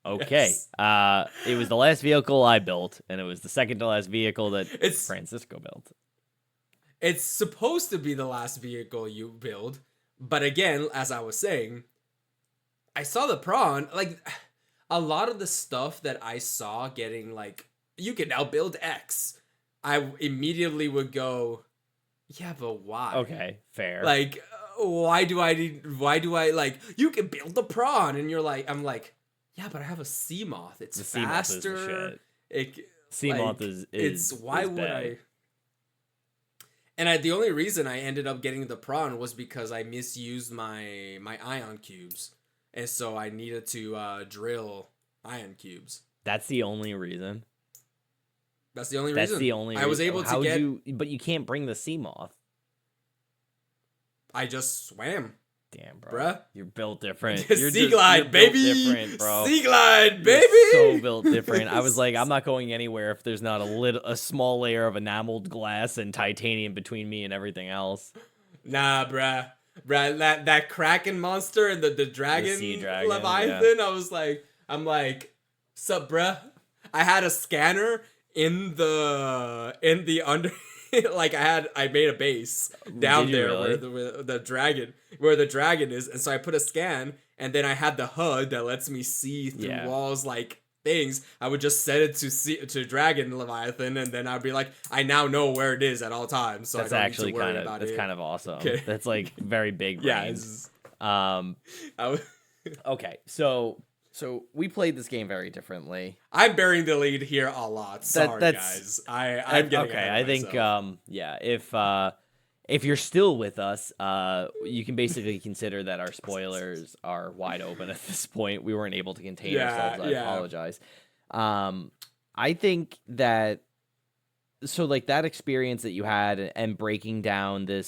Okay. Yes. It was the last vehicle I built, and it was the second to last vehicle that Francisco built. It's supposed to be the last vehicle you build, but again, as I was saying, I saw the prawn, like, a lot of the stuff that I saw getting, like, you can now build X, I immediately would go, yeah, but why? Okay, fair. Like, why do I, like, you can build the prawn, and I'm like, yeah, but I have a seamoth. It's faster. Seamoth is the shit. Seamoth is why would bad. I? And the only reason I ended up getting the prawn was because I misused my ion cubes, and so I needed to drill ion cubes. That's the only reason. That's the only reason. I was able to get. But you can't bring the seamoth. I just swam. Damn, bro. Bruh. You're built different. Sea glide, baby. Different, bro. Sea glide, baby. You're so built different. I was like, I'm not going anywhere if there's not a small layer of enameled glass and titanium between me and everything else. Nah, bruh. That Kraken monster and the dragon, sea dragon Leviathan. Yeah. I'm like, sup, bruh? I had a scanner in the under. Like I made a base down there really? where the dragon is, and so I put a scan, and then I had the HUD that lets me see through walls like things. I would just set it to Dragon Leviathan, and then I'd be like, I now know where it is at all times. So that's I don't actually need to worry about that's it. kind of awesome. Okay. That's like very big brains. Yeah. Okay, so we played this game very differently. I'm bearing the lead here a lot. Sorry, guys. I'm getting okay. I think myself. if you're still with us, you can basically consider that our spoilers are wide open at this point. We weren't able to contain ourselves. I apologize. I think that like that experience that you had and breaking down the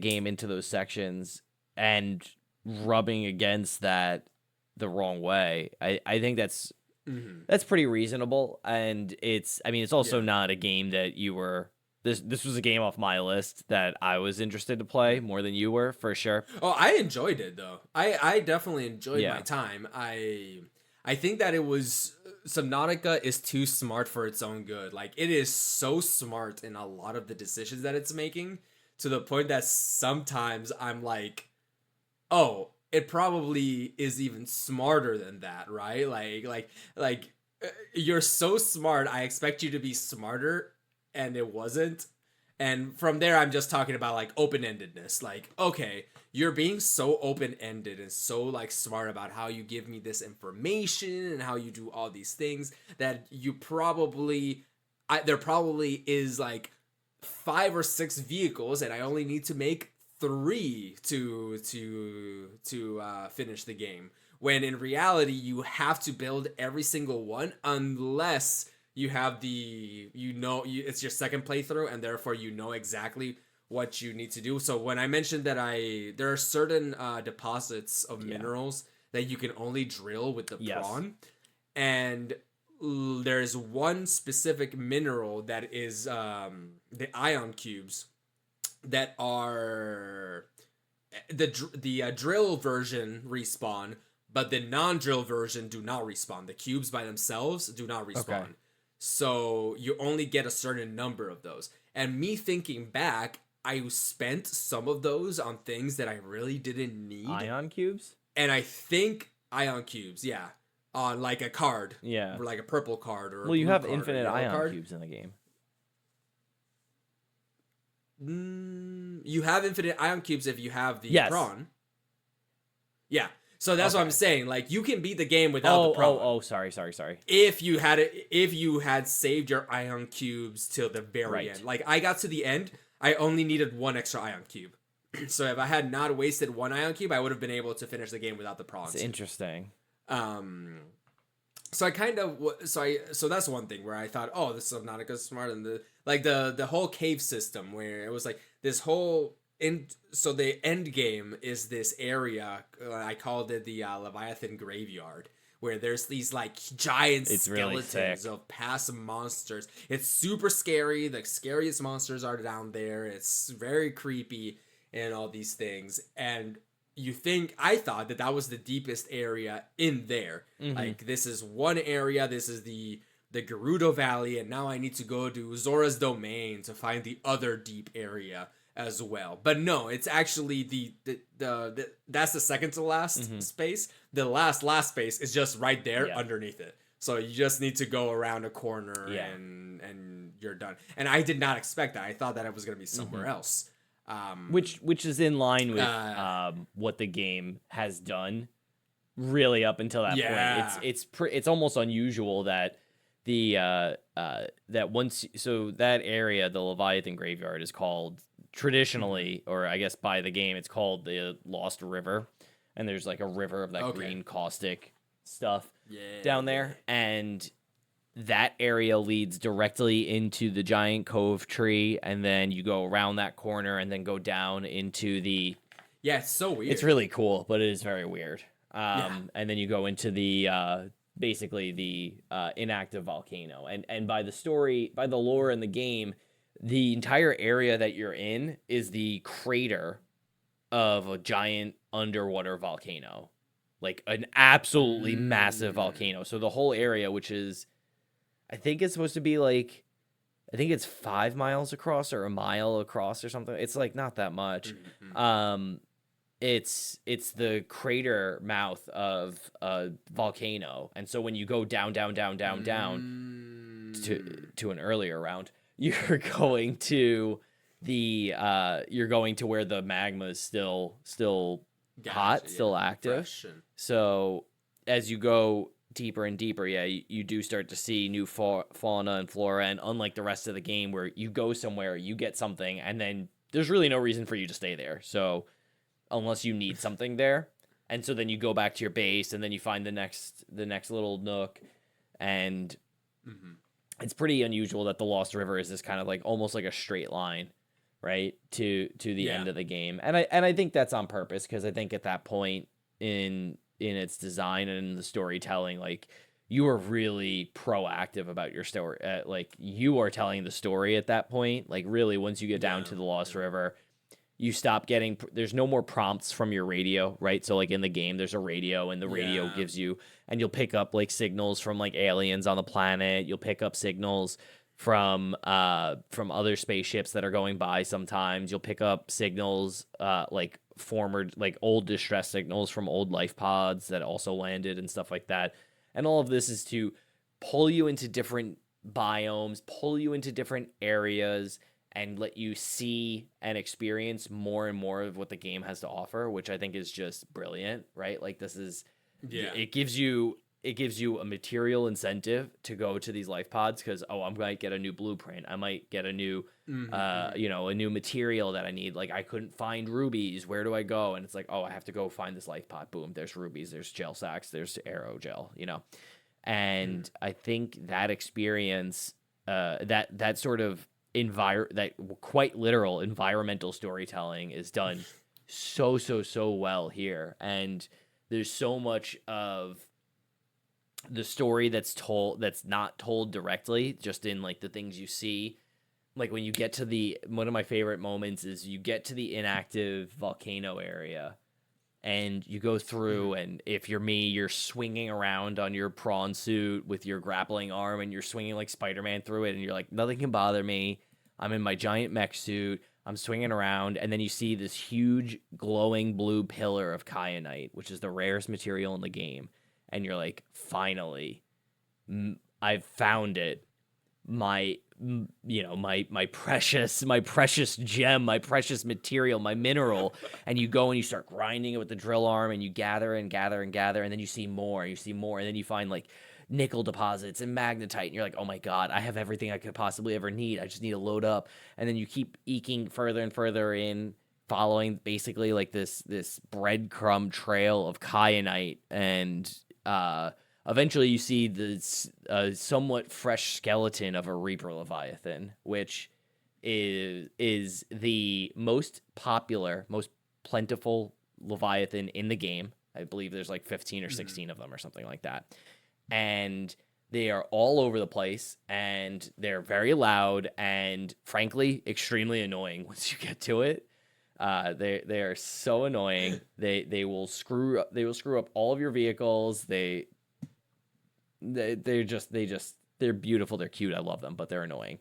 game into those sections and rubbing against that the wrong way. I think that's pretty reasonable, and it's also not a game that you were. This was a game off my list that I was interested to play more than you were, for sure. Oh, I enjoyed it though. I definitely enjoyed my time. I think that it was Subnautica is too smart for its own good. Like, it is so smart in a lot of the decisions that it's making, to the point that sometimes I'm like, oh, it probably is even smarter than that, right? Like you're so smart, I expect you to be smarter, and it wasn't. And from there, I'm just talking about like open-endedness. Like, okay, you're being so open-ended and so like smart about how you give me this information and how you do all these things that you there probably is like 5 or 6 vehicles, and I only need to make 3 to finish the game. When in reality, you have to build every single one, unless you have it's your second playthrough, and therefore you know exactly what you need to do. So when I mentioned that there are certain deposits of minerals that you can only drill with the prawn, and there's one specific mineral that is the ion cubes that are the drill version respawn, but the non-drill version do not respawn. The cubes by themselves do not respawn. Okay. So you only get a certain number of those. And me thinking back, I spent some of those on things that I really didn't need. Ion cubes? And I think ion cubes, yeah. On like a card. Yeah. Or like a purple card or a Well, you blue have card or a infinite yellow ion card. cubes in the game. You have infinite ion cubes if you have the Yes. prawn. Yeah. So that's what Okay. I'm saying. Like you can beat the game without the prawn. Sorry. If you had saved your ion cubes till the very Right. end. Like I got to the end, I only needed one extra ion cube. So if I had not wasted one ion cube, I would have been able to finish the game without the prawns. It's interesting. So I kind of so that's one thing where I thought, oh, this Subnautica is smart, and the whole cave system where it was like this whole so the end game is this area I called it the Leviathan graveyard, where there's these like giant It's really skeletons sick. of past monsters. It's super scary. The scariest monsters are down there. It's very creepy and all these things. And I thought that was the deepest area in there. Mm-hmm. Like this is one area. This is the Gerudo Valley, and now I need to go to Zora's Domain to find the other deep area as well. But no, it's actually the that's the second to last space. The last space is just right there underneath it. So you just need to go around a corner and you're done. And I did not expect that. I thought that it was going to be somewhere else. Which is in line with what the game has done really up until that point. It's almost unusual that that once that area, the Leviathan graveyard, is called traditionally, or I guess by the game, it's called the Lost River, and there's like a river of that green caustic stuff down there, and that area leads directly into the giant cove tree, and then you go around that corner and then go down into the it's so weird. It's really cool, but it is very weird. And then you go into the basically the inactive volcano, and by the lore in the game, the entire area that you're in is the crater of a giant underwater volcano, like an absolutely massive volcano. So the whole area, which is, I think it's supposed to be like, I think it's 5 miles across or a mile across or something. It's like not that much. It's the crater mouth of a volcano, and so when you go down to an earlier round, you're going to where the magma is still hot, still active. Fresh. So as you go deeper and deeper, you do start to see new fauna and flora, and unlike the rest of the game where you go somewhere, you get something, and then there's really no reason for you to stay there. So unless you need something there, and so then you go back to your base, and then you find the next little nook, and it's pretty unusual that the Lost River is this kind of like almost like a straight line, right, to the end of the game, and I think that's on purpose, because I think at that point in its design and the storytelling, like, you are really proactive about your story. Like, you are telling the story at that point. Like, really, once you get down to the Lost River, you stop getting, there's no more prompts from your radio, right? So like in the game, there's a radio, and the radio gives you, and you'll pick up like signals from like aliens on the planet. You'll pick up signals from other spaceships that are going by. Sometimes you'll pick up signals, like old distress signals from old life pods that also landed and stuff like that. And all of this is to pull you into different biomes, pull you into different areas, and let you see and experience more and more of what the game has to offer, which I think is just brilliant, right? Like, this is, it gives you a material incentive to go to these life pods, because, I might get a new blueprint. I might get a new, a new material that I need. Like, I couldn't find rubies. Where do I go? And it's like, I have to go find this life pod. Boom, there's rubies, there's gel sacks, there's aerogel, And I think that experience, that sort of that quite literal environmental storytelling is done so well here. And there's so much of the story that's not told directly, just in like the things you see. Like when you get to one of my favorite moments is you get to the inactive volcano area, and you go through, and if you're me, you're swinging around on your prawn suit with your grappling arm, and you're swinging like Spider-Man through it, and you're like, nothing can bother me. I'm in my giant mech suit. I'm swinging around, and then you see this huge glowing blue pillar of kyanite, which is the rarest material in the game. And you're like, finally, I've found it. My precious gem, my precious material, my mineral. And you go and you start grinding it with the drill arm, and you gather and gather and gather, and then you see more, and then you find like nickel deposits and magnetite, and you're like, oh my god, I have everything I could possibly ever need. I just need to load up. And then you keep eking further and further in, following basically like this breadcrumb trail of kyanite, and eventually you see this somewhat fresh skeleton of a Reaper Leviathan, which is the most popular, most plentiful Leviathan in the game. I believe there's like 15 or 16 of them or something like that. And they are all over the place, and they're very loud and, frankly, extremely annoying once you get to it. They are so annoying. They will screw up all of your vehicles. They're beautiful. They're cute. I love them, but they're annoying.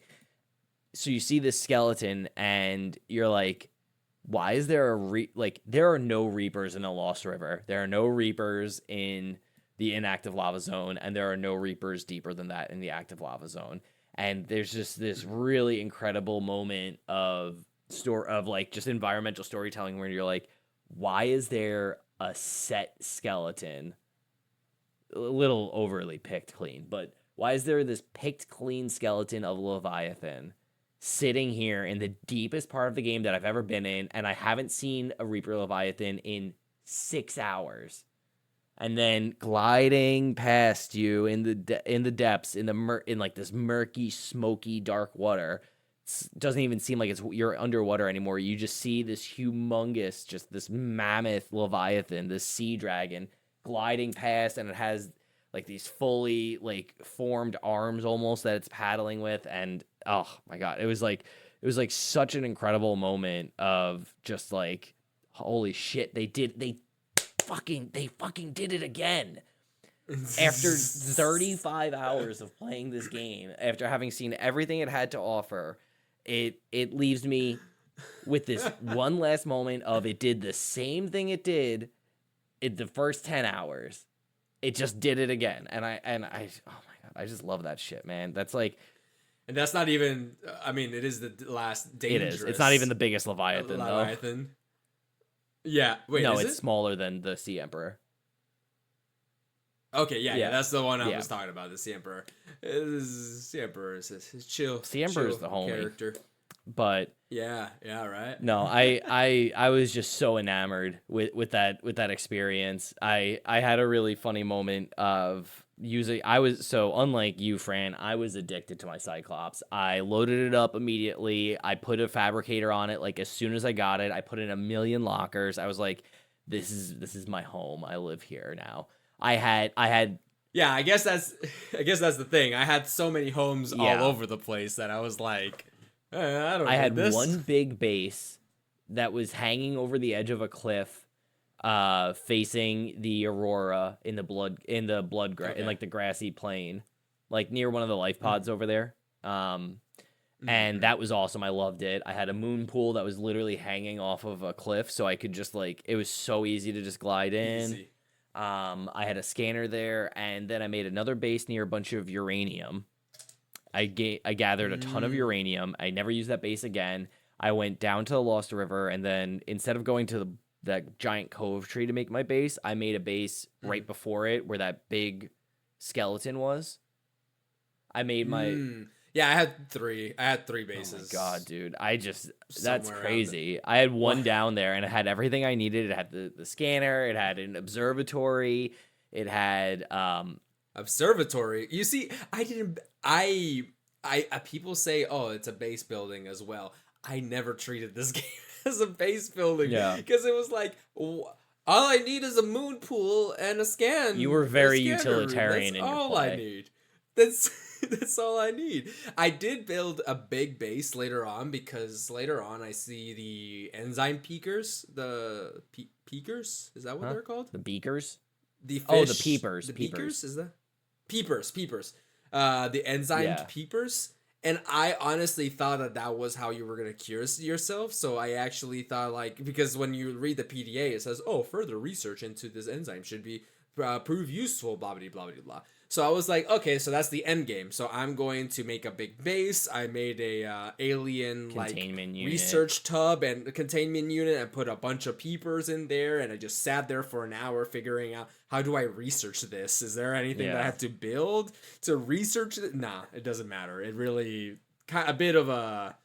So you see this skeleton, and you're like, why is there there are no Reapers in the Lost River. There are no Reapers in the inactive lava zone, and there are no Reapers deeper than that in the active lava zone. And there's just this really incredible moment of just environmental storytelling where you're like, why is there a set skeleton? A little overly picked clean, but why is there this picked clean skeleton of Leviathan sitting here in the deepest part of the game that I've ever been in, and I haven't seen a Reaper Leviathan in 6 hours? And then gliding past you in the depths, in like this murky, smoky, dark water. Doesn't even seem like you're underwater anymore. You just see this humongous, just this mammoth Leviathan, this sea dragon, gliding past, and it has like these fully like formed arms almost that it's paddling with. And oh my god, it was like such an incredible moment of just like, holy shit, they fucking did it again. After 35 hours of playing this game, after having seen everything it had to offer, it leaves me with this one last moment of, it did the same thing it did in the first 10 hours. It just did it again. And I oh my god, I just love that shit, man. That's like, and that's not even, I mean, it is the last dangerous. It is. It's not even the biggest Leviathan, though. Yeah. Wait, no, is it's smaller than the Sea Emperor. Okay, yeah, that's the one I was talking about, the Sea Emperor. Sea Emperor is chill. Sea Emperor is the homie. Character. But yeah, right. No, I was just so enamored with that experience. I had a really funny moment of using. So unlike you, Fran, I was addicted to my Cyclops. I loaded it up immediately. I put a fabricator on it like as soon as I got it. I put in 1 million lockers. I was like, this is my home. I live here now. I had Yeah, I guess that's the thing. I had so many homes all over the place that I was like, I had one big base that was hanging over the edge of a cliff, facing the Aurora in the like the grassy plain, like near one of the life pods over there. And that was awesome. I loved it. I had a moon pool that was literally hanging off of a cliff, so I could just like, it was so easy to just glide in. Easy. I had a scanner there, and then I made another base near a bunch of uranium. I gathered a ton of uranium. I never used that base again. I went down to the Lost River, and then instead of going to that giant cove tree to make my base, I made a base right before it where that big skeleton was. I made my... Yeah, I had three bases. Oh my god, dude. That's crazy. I had one down there, and it had everything I needed. It had the scanner, it had an observatory, it had... Observatory? You see, people say, oh, it's a base building as well. I never treated this game as a base building. Yeah. Because it was like, all I need is a moon pool and a scan. You were very utilitarian in your play. That's all I need. That's all I need. I did build a big base later on, because later on I see the enzyme peakers. The peakers? Is that what they're called? The beakers? The fish. Oh, the peepers. The peakers? Is that? Peepers. The enzymed peepers. And I honestly thought that that was how you were going to cure yourself. So I actually thought, like, because when you read the PDA, it says, oh, further research into this enzyme should be prove useful, blah, blah, blah, blah, blah. So I was like, okay, so that's the end game. So I'm going to make a big base. I made a alien Containment unit. research tub and a containment unit and put a bunch of peepers in there. And I just sat there for an hour figuring out, how do I research this? Is there anything that I have to build to research it? Nah, it doesn't matter. It really a bit of a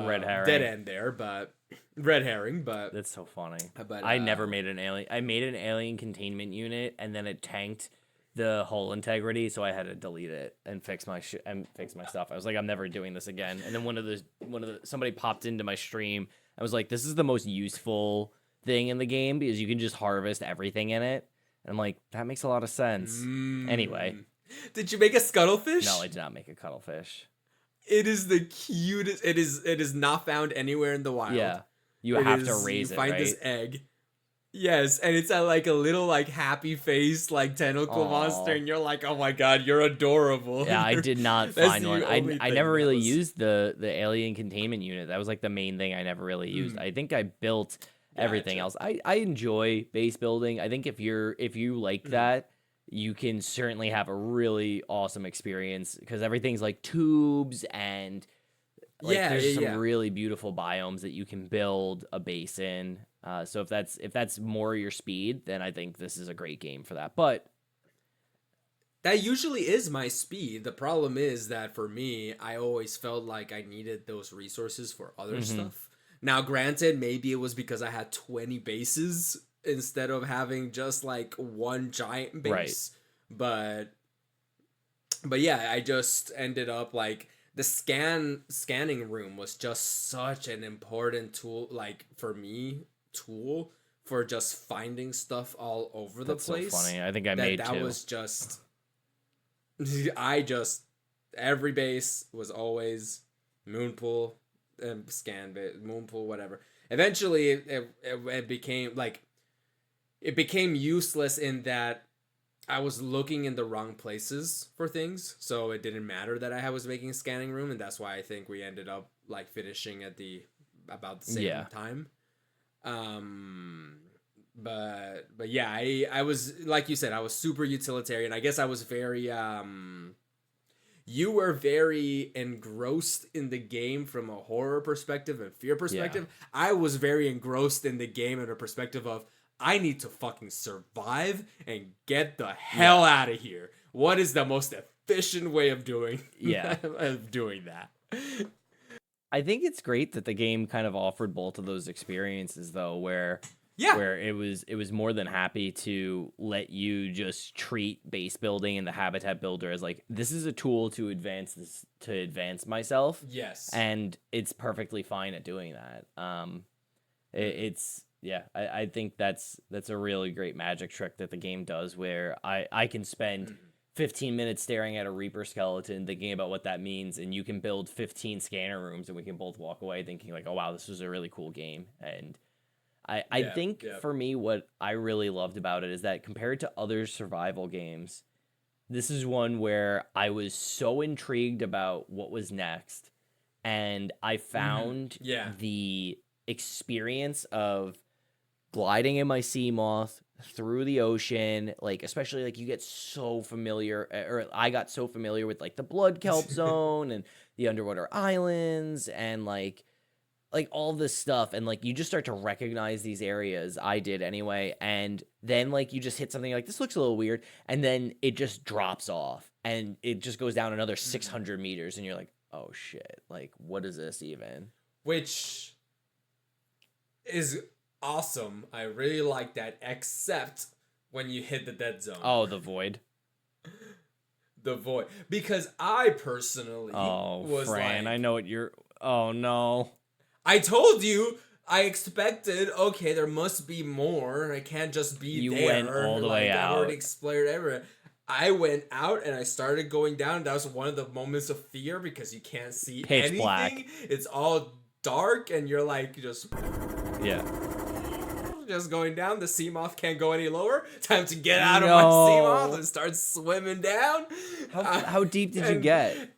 red herring. dead end there, but red herring. But that's so funny. But I never made an alien. I made an alien containment unit, and then it tanked the hull integrity, so I had to delete it and fix my stuff. I was like, I'm never doing this again. And then somebody popped into my stream. I was like, this is the most useful thing in the game because you can just harvest everything in it. And I'm like, that makes a lot of sense. Anyway, did you make a scuttlefish? no, I did not make a cuttlefish. It is the cutest. It is not found anywhere in the wild. Yeah, you have to raise it. Find right? this egg. Yes, and it's like a little like happy face like tentacle monster, and you're like, oh my god, you're adorable. Yeah, I did not find one. I never really was... used the alien containment unit. That was like the main thing I never really used. I think I built everything else. I enjoy base building. I think if you like that, you can certainly have a really awesome experience because everything's like tubes and like there's some really beautiful biomes that you can build a base in. So if that's more your speed, then I think this is a great game for that. But that usually is my speed. The problem is that for me, I always felt like I needed those resources for other stuff. Now, granted, maybe it was because I had 20 bases instead of having just like one giant base. Right. But yeah, I just ended up like the scanning room was just such an important tool, like for me, for just finding stuff all over the place. So funny. I think I made that two. was just every base was always moonpool and scan base, moonpool, whatever. Eventually it became useless in that I was looking in the wrong places for things, so it didn't matter that I was making a scanning room, and that's why I think we ended up like finishing at about the same time. But yeah, I was, like you said, I was super utilitarian. I guess I was very you were very engrossed in the game from a horror perspective and fear perspective. Yeah. I was very engrossed in the game in a perspective of I need to fucking survive and get the hell out of here. What is the most efficient way of doing that? I think it's great that the game kind of offered both of those experiences though, where it was more than happy to let you just treat base building and the habitat builder as like, this is a tool to advance myself. Yes. And it's perfectly fine at doing that. I think that's a really great magic trick that the game does where I can spend 15 minutes staring at a Reaper skeleton thinking about what that means, and you can build 15 scanner rooms and we can both walk away thinking like, oh wow, this was a really cool game. And I think for me, what I really loved about it is that compared to other survival games, this is one where I was so intrigued about what was next, and I found the experience of gliding in my seamoth through the ocean, like especially like you get so familiar, or I got so familiar with like the blood kelp zone and the underwater islands and like all this stuff, and like you just start to recognize these areas. I did anyway, and then like you just hit something like this looks a little weird, and then it just drops off and it just goes down another 600 meters, and you're like, oh shit, like what is this even? Which is awesome. I really like that, except when you hit the dead zone. Oh, the void. The void. Because I personally was Fran, like, I know what you're... Oh, no. I told you, I expected, okay, there must be more. I can't just be you there. You went all the way out. I already explored everywhere. I went out and I started going down. That was one of the moments of fear because you can't see anything. Black. It's all dark and you're like just... Yeah. Just going down. The seamoth can't go any lower. Time to get out of my seamoth and start swimming down. How deep did you get?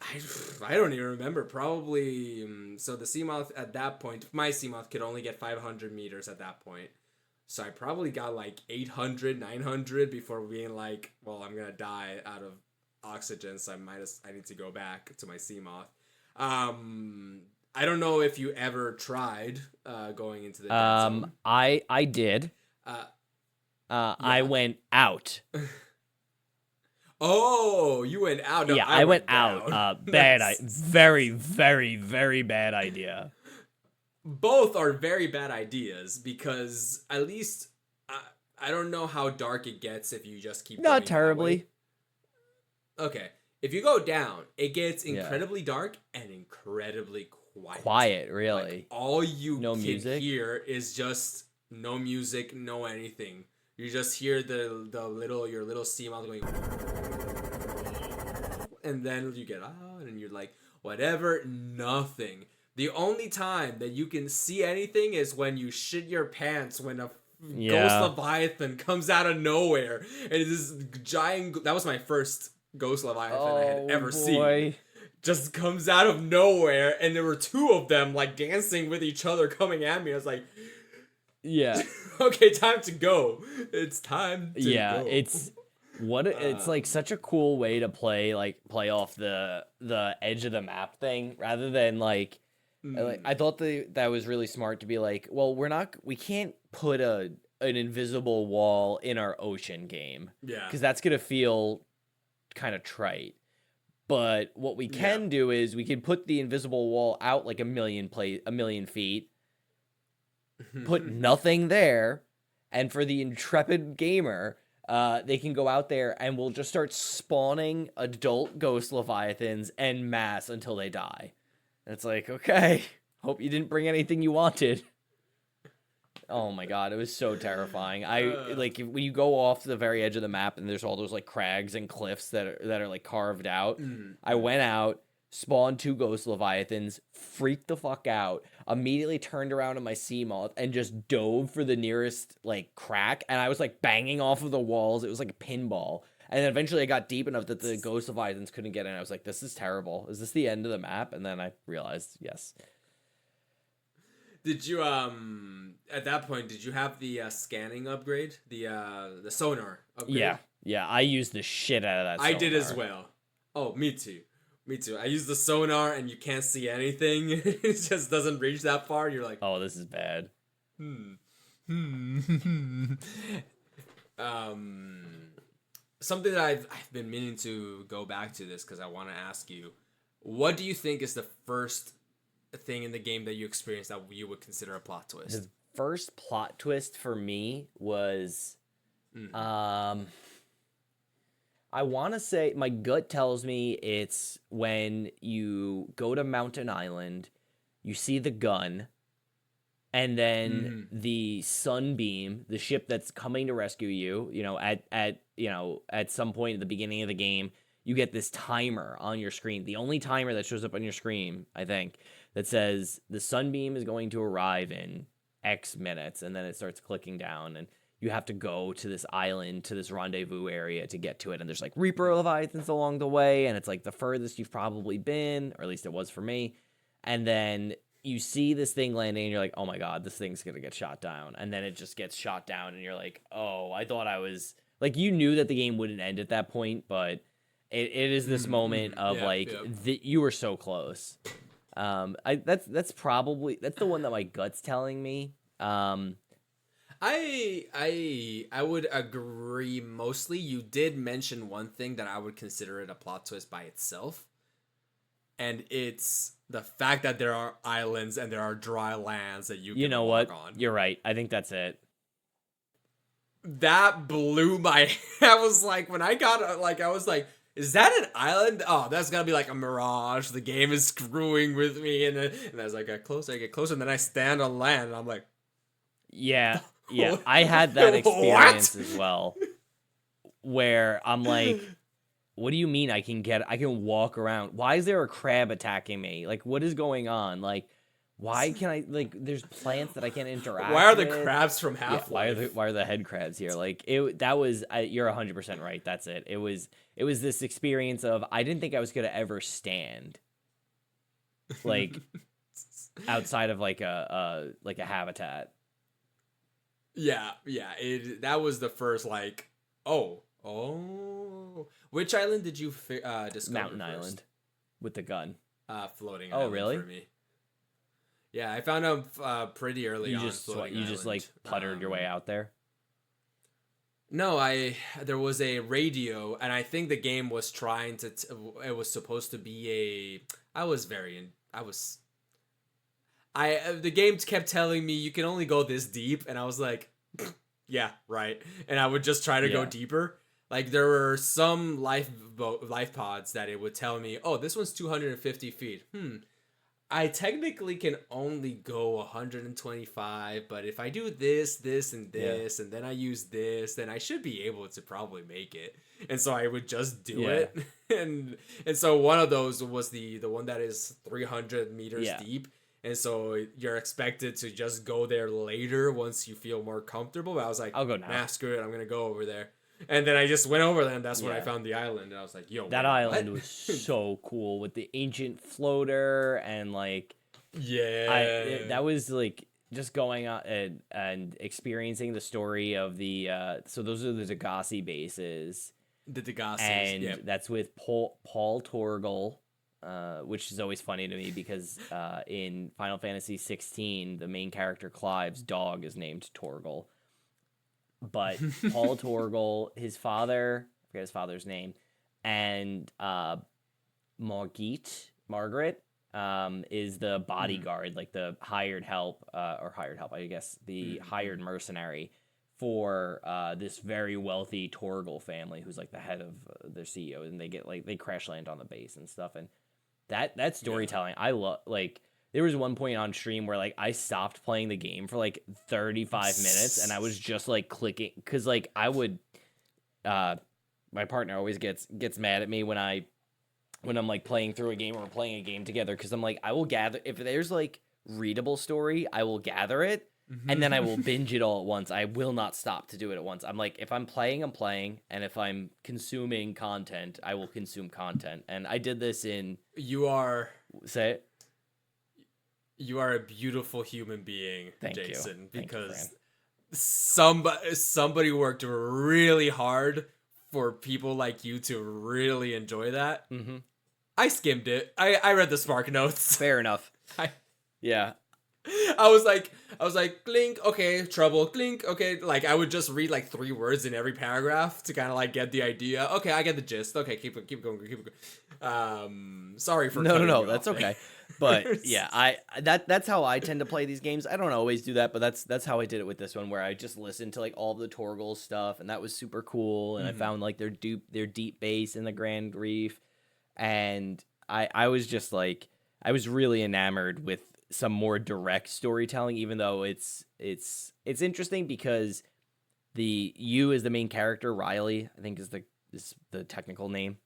I don't even remember. Probably so the seamoth at that point, my seamoth could only get 500 meters at that point. So I probably got like 800, 900 before being like, well, I'm gonna die out of oxygen, so I need to go back to my seamoth. I don't know if you ever tried going into the dead zone. I did. I went out. Oh, you went out. No, yeah, I went down. out. Very, very, very bad idea. Both are very bad ideas because at least I don't know how dark it gets if you just keep Not going terribly. that way. Okay. If you go down, it gets incredibly dark and incredibly quiet. Quiet, really. Like, all you No can music? hear is just no music, no anything. You just hear your little seamoth going, and then you get out and you're like, whatever, nothing. The only time that you can see anything is when you shit your pants when a ghost leviathan comes out of nowhere, and this giant. That was my first ghost leviathan I had ever seen. Just comes out of nowhere, and there were two of them like dancing with each other, coming at me. I was like, yeah. okay, time to go. It's time to go. It's like such a cool way to play off the edge of the map thing rather than like I thought that was really smart to be like, well, we can't put an invisible wall in our ocean game. Yeah. Because that's gonna feel kind of trite. But what we can do is we can put the invisible wall out like a million feet, put nothing there, and for the intrepid gamer, they can go out there and we'll just start spawning adult ghost leviathans en masse until they die. And it's like, okay, hope you didn't bring anything you wanted. Oh my god, it was so terrifying. When you go off the very edge of the map and there's all those like crags and cliffs that are like carved out. I went out, spawned 2 ghost leviathans, freaked the fuck out, immediately turned around to my seamoth and just dove for the nearest like crack, and I was like banging off of the walls. It was like a pinball. And then eventually I got deep enough that the ghost leviathans couldn't get in. I was like, this is terrible. Is this the end of the map? And then I realized, yes. Did you at that point did you have the scanning upgrade, the sonar upgrade? Yeah, I used the shit out of that sonar. I did as well. Oh, me too. I used the sonar and you can't see anything. It just doesn't reach that far. You're like, oh, this is bad. Something that I've been meaning to go back to this because I want to ask you, what do you think is the first thing in the game that you experienced that you would consider a plot twist? The first plot twist for me was, I want to say, my gut tells me it's when you go to Mountain Island, you see the gun, and then the Sunbeam, the ship that's coming to rescue you, at some point at the beginning of the game, you get this timer on your screen. The only timer that shows up on your screen, I think, that says the Sunbeam is going to arrive in X minutes, and then it starts clicking down, and you have to go to this island, to this rendezvous area to get to it, and there's like Reaper Leviathans along the way, and it's like the furthest you've probably been, or at least it was for me, and then you see this thing landing, and you're like, oh my god, this thing's gonna get shot down, and then it just gets shot down, and you're like, oh, I thought I was, like, you knew that the game wouldn't end at that point, but it is this moment of you were so close. That's the one that my gut's telling me. I would agree mostly. You did mention one thing that I would consider it a plot twist by itself, and it's the fact that there are islands and there are dry lands that you can walk on. You're right. I think that's it. That blew my. I was like, when I got I was like, is that an island? Oh, that's gotta be like a mirage. The game is screwing with me, and as I get closer, and then I stand on land, and I'm like, yeah, I had that experience as well, where I'm like, what do you mean I can walk around? Why is there a crab attacking me? Like, what is going on? Like, Why can I like? There's plants that I can't interact. Why are the with. crabs from Yeah, Half-Life? why are the head crabs here? Like that was you're 100% right. That's it. It was this experience of I didn't think I was gonna ever stand like outside of like a habitat. Yeah. That was the first like, oh. Which island did you discover Mountain first? Island with the gun. Floating. Oh, island really? For me. Yeah, I found out pretty early on. You just like puttered your way out there. No, there was a radio, and I think the game was trying to. It was supposed to be the game kept telling me you can only go this deep, and I was like, yeah, right. And I would just try to go deeper. Like there were some life pods that it would tell me, oh, this one's 250 feet. I technically can only go 125, but if I do this, and this, and then I use this, then I should be able to probably make it. And so I would just do it. And so one of those was the one that is 300 meters deep. And so you're expected to just go there later once you feel more comfortable. But I was like, I'll go now. Nah, screw it. I'm going to go over there. And then I just went over there, and that's when I found the island. And I was like, yo, that island was so cool with the ancient floater and like, that was like just going out and experiencing the story of the so those are the Degassi bases. The Degassis, and that's with Paul Torgal, which is always funny to me because in Final Fantasy 16, the main character Clive's dog is named Torgal. But Paul Torgal, his father, I forget his father's name, and Margaret is the bodyguard, like the hired help, I guess, the hired mercenary for this very wealthy Torgal family, who's like the head of their CEO, and they crash land on the base and stuff. And that storytelling, I love. Like there was one point on stream where like I stopped playing the game for like 35 minutes, and I was just like clicking because like I would, my partner always gets mad at me when I'm like playing through a game or we're playing a game together, because I'm like, I will gather if there's like readable story, I will gather it and then I will binge it all at once. I will not stop to do it at once. I'm like, if I'm playing, I'm playing, and if I'm consuming content, I will consume content. And I did this in say it. You are a beautiful human being, Thank Jason, you. because somebody worked really hard for people like you to really enjoy that. Mm-hmm. I skimmed it. I read the Spark Notes. Fair enough. Yeah. I was like, clink, okay, trouble, clink, okay. Like I would just read like 3 words in every paragraph to kind of like get the idea. Okay, I get the gist. Okay, keep going. Sorry for no, that's okay. But yeah, that's how I tend to play these games. I don't always do that, but that's how I did it with this one, where I just listened to like all the Torgal stuff, and that was super cool. And I found like their deep base in the Grand Reef, and I was just like, I was really enamored with some more direct storytelling, even though it's interesting because you as the main character, Riley, I think is the technical name.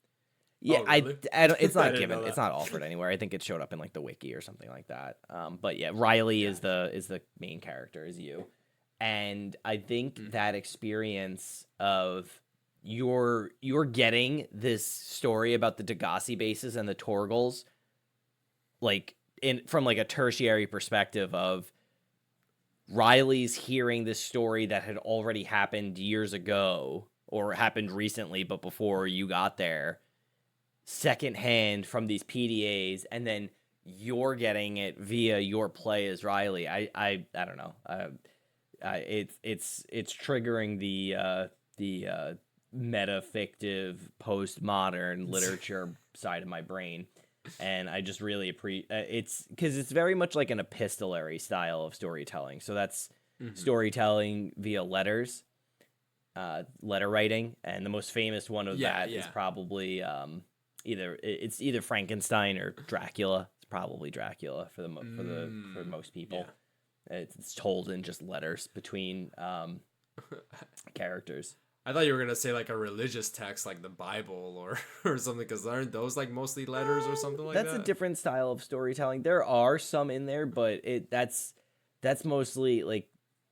Yeah, really? I don't, it's not given. It's not offered anywhere. I think it showed up in like the wiki or something like that. But yeah, Riley is the main character, is you, and I think that experience of you're getting this story about the Degassi bases and the Torgals, like from like a tertiary perspective of Riley's hearing this story that had already happened years ago or happened recently, but before you got there, secondhand from these PDAs, and then you're getting it via your play as Riley. I don't know. It's triggering the metafictive postmodern literature side of my brain, and I just really appreciate it's because it's very much like an epistolary style of storytelling. So that's storytelling via letters, letter writing, and the most famous one of that is probably either Frankenstein or Dracula. It's probably Dracula for most people. Yeah. It's told in just letters between characters. I thought you were gonna say like a religious text like the Bible or something, because aren't those like mostly letters or something like That's that? a different style of storytelling. There are some in there, but that's mostly like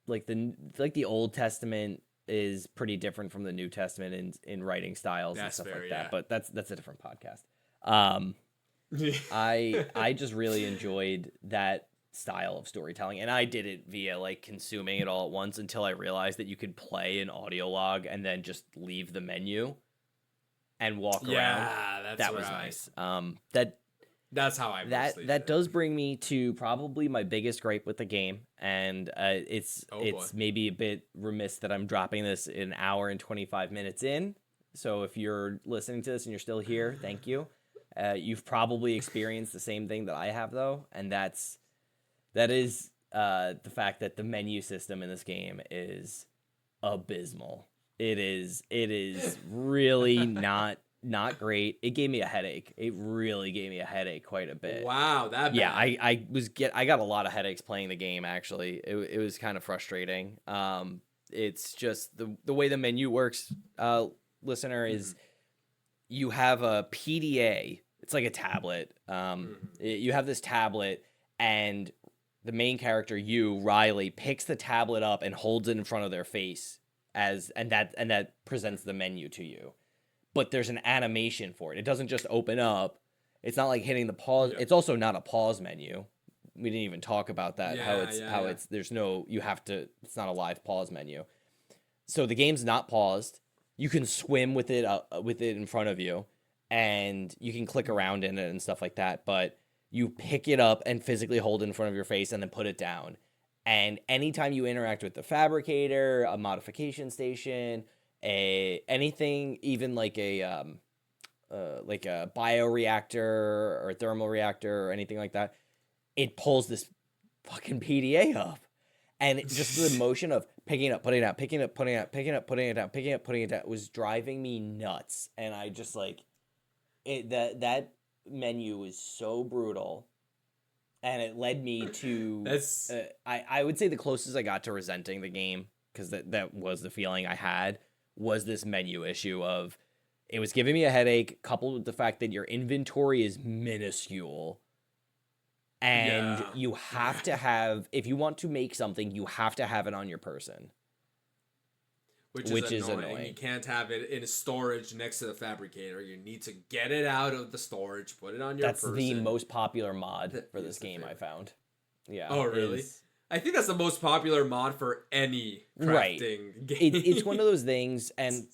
the Old Testament is pretty different from the New Testament in writing styles and That's stuff fair, like yeah. that. But that's a different podcast. I just really enjoyed that style of storytelling, and I did it via like consuming it all at once until I realized that you could play an audio log and then just leave the menu and walk around. Yeah, That was nice. That's how I mostly That did it. does bring me to probably my biggest gripe with the game, and it's boy. maybe a bit remiss that I'm dropping this an hour and 25 minutes in. So if you're listening to this and you're still here, thank you. You've probably experienced the same thing that I have, though, and that is the fact that the menu system in this game is abysmal. It is really not great. It gave me a headache. It really gave me a headache quite a bit. Wow, that bad. Yeah, I got a lot of headaches playing the game, actually. It was kind of frustrating. It's just the way the menu works, listener, is you have a PDA. It's like a tablet. You have this tablet, and the main character, Riley, picks the tablet up and holds it in front of their face and that presents the menu to you. But there's an animation for it. It doesn't just open up. It's not like hitting the pause. Yeah. It's also not a pause menu. We didn't even talk about that. It's not a live pause menu. So the game's not paused. You can swim with it in front of you, and you can click around in it and stuff like that. But you pick it up and physically hold it in front of your face and then put it down. And anytime you interact with the fabricator, a modification station, anything, even like a bioreactor or thermal reactor or anything like that, it pulls this fucking PDA up. And just the motion of picking it up, putting it out, picking it up, putting it out, picking it up, putting it out, picking it up, putting it out was driving me nuts. And I just that menu was so brutal, and it led me to I would say the closest I got to resenting the game, because that was the feeling I had, was this menu issue of it was giving me a headache, coupled with the fact that your inventory is minuscule, and you have to have, if you want to make something, you have to have it on your person. Which is annoying. You can't have it in storage next to the fabricator. You need to get it out of the storage, put it on your person. That's the most popular mod for this game, I found. Yeah. Oh, really? I think that's the most popular mod for any crafting game. It's one of those things, and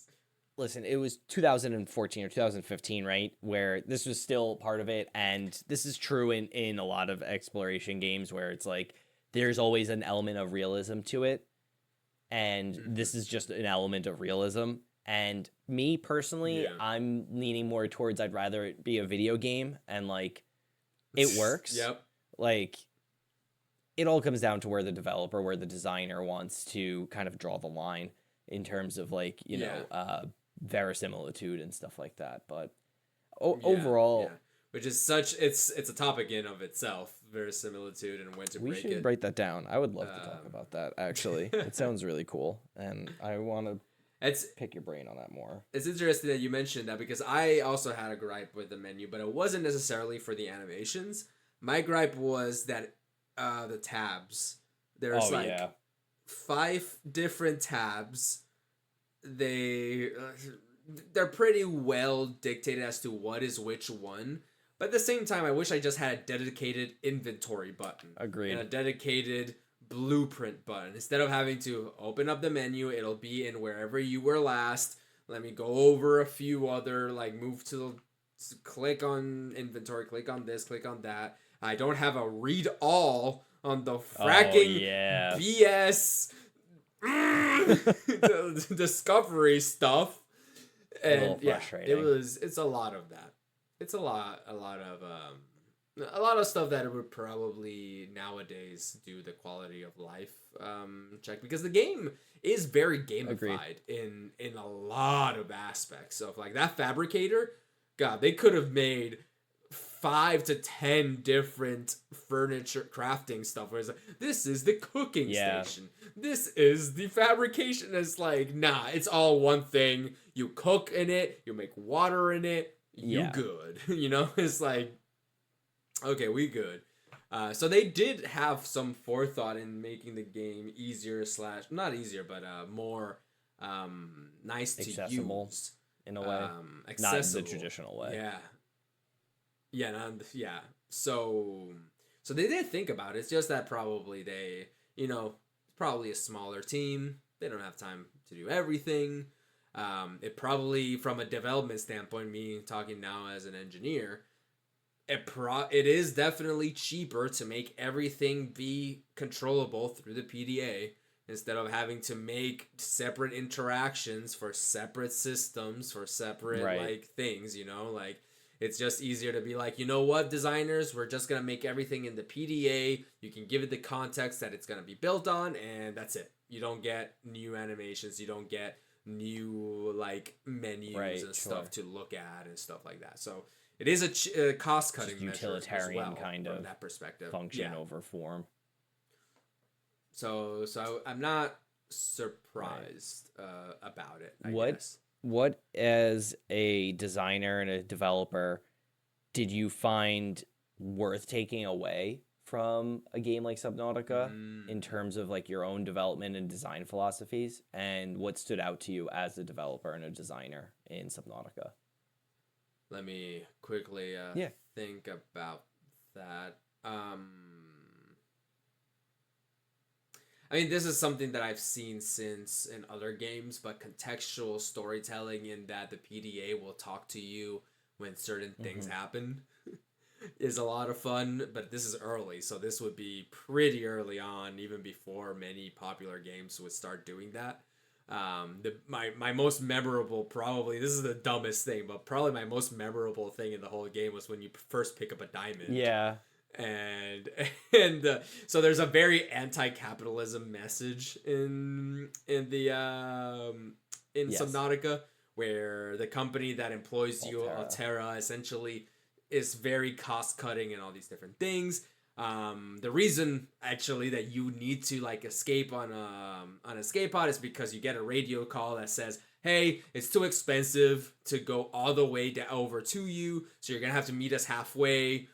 listen, it was 2014 or 2015, right, where this was still part of it, and this is true in a lot of exploration games where it's like there's always an element of realism to it. And this is just an element of realism. And me personally, I'm leaning more towards I'd rather it be a video game, and like it works. Yep. Like it all comes down to where the developer, where the designer wants to kind of draw the line in terms of like, you know, verisimilitude and stuff like that. But overall, which is it's a topic in of itself, verisimilitude and when to break it. We should write that down. I would love to talk about that, actually. It sounds really cool, and I want to pick your brain on that more. It's interesting that you mentioned that, because I also had a gripe with the menu, but it wasn't necessarily for the animations. My gripe was that the tabs. There's 5 different tabs. They're pretty well dictated as to what is which one. But at the same time, I wish I just had a dedicated inventory button. Agreed. And a dedicated blueprint button. Instead of having to open up the menu, it'll be in wherever you were last. Let me go over a few other, like move to click on inventory, click on this, click on that. I don't have a read all on the fracking BS discovery stuff. And it's a lot of that. It's a lot of stuff that would probably nowadays do the quality of life check, because the game is very gamified in a lot of aspects of like that fabricator. God, they could have made 5 to 10 different furniture crafting stuff. Where it's like, this is the cooking station. This is the fabrication. It's like, nah, it's all one thing. You cook in it. You make water in it. You good. You know, it's like, okay, we good. So they did have some forethought in making the game easier / not easier, but more nice accessible, to use in a way, accessible. not the traditional way. So they did think about it. It's just that probably they, probably a smaller team. They don't have time to do everything. It probably, from a development standpoint, me talking now as an engineer, it is definitely cheaper to make everything be controllable through the PDA instead of having to make separate interactions for separate systems, for separate like things, like it's just easier to be like, you know what, designers, we're just going to make everything in the PDA. You can give it the context that it's going to be built on, and that's it. You don't get new animations. You don't get new like menus and stuff to look at and stuff like that. So it is a cost-cutting measure utilitarian as well, kind from of that perspective. Function over form. So I'm not surprised about it. I guess. What, as a designer and a developer, did you find worth taking away from a game like Subnautica in terms of like your own development and design philosophies? And what stood out to you as a developer and a designer in Subnautica? Let me quickly think about that. I mean, this is something that I've seen since in other games, but contextual storytelling in that the PDA will talk to you when certain things happen is a lot of fun, but this is early, so this would be pretty early on, even before many popular games would start doing that. My most memorable, probably, this is the dumbest thing, but probably my most memorable thing in the whole game was when you first pick up a diamond. Yeah. And so there's a very anti-capitalism message in Subnautica, where the company that employs you, Altera, essentially is very cost-cutting and all these different things. The reason actually that you need to like escape on an escape pod is because you get a radio call that says, hey, it's too expensive to go all the way over to you, so you're gonna have to meet us halfway.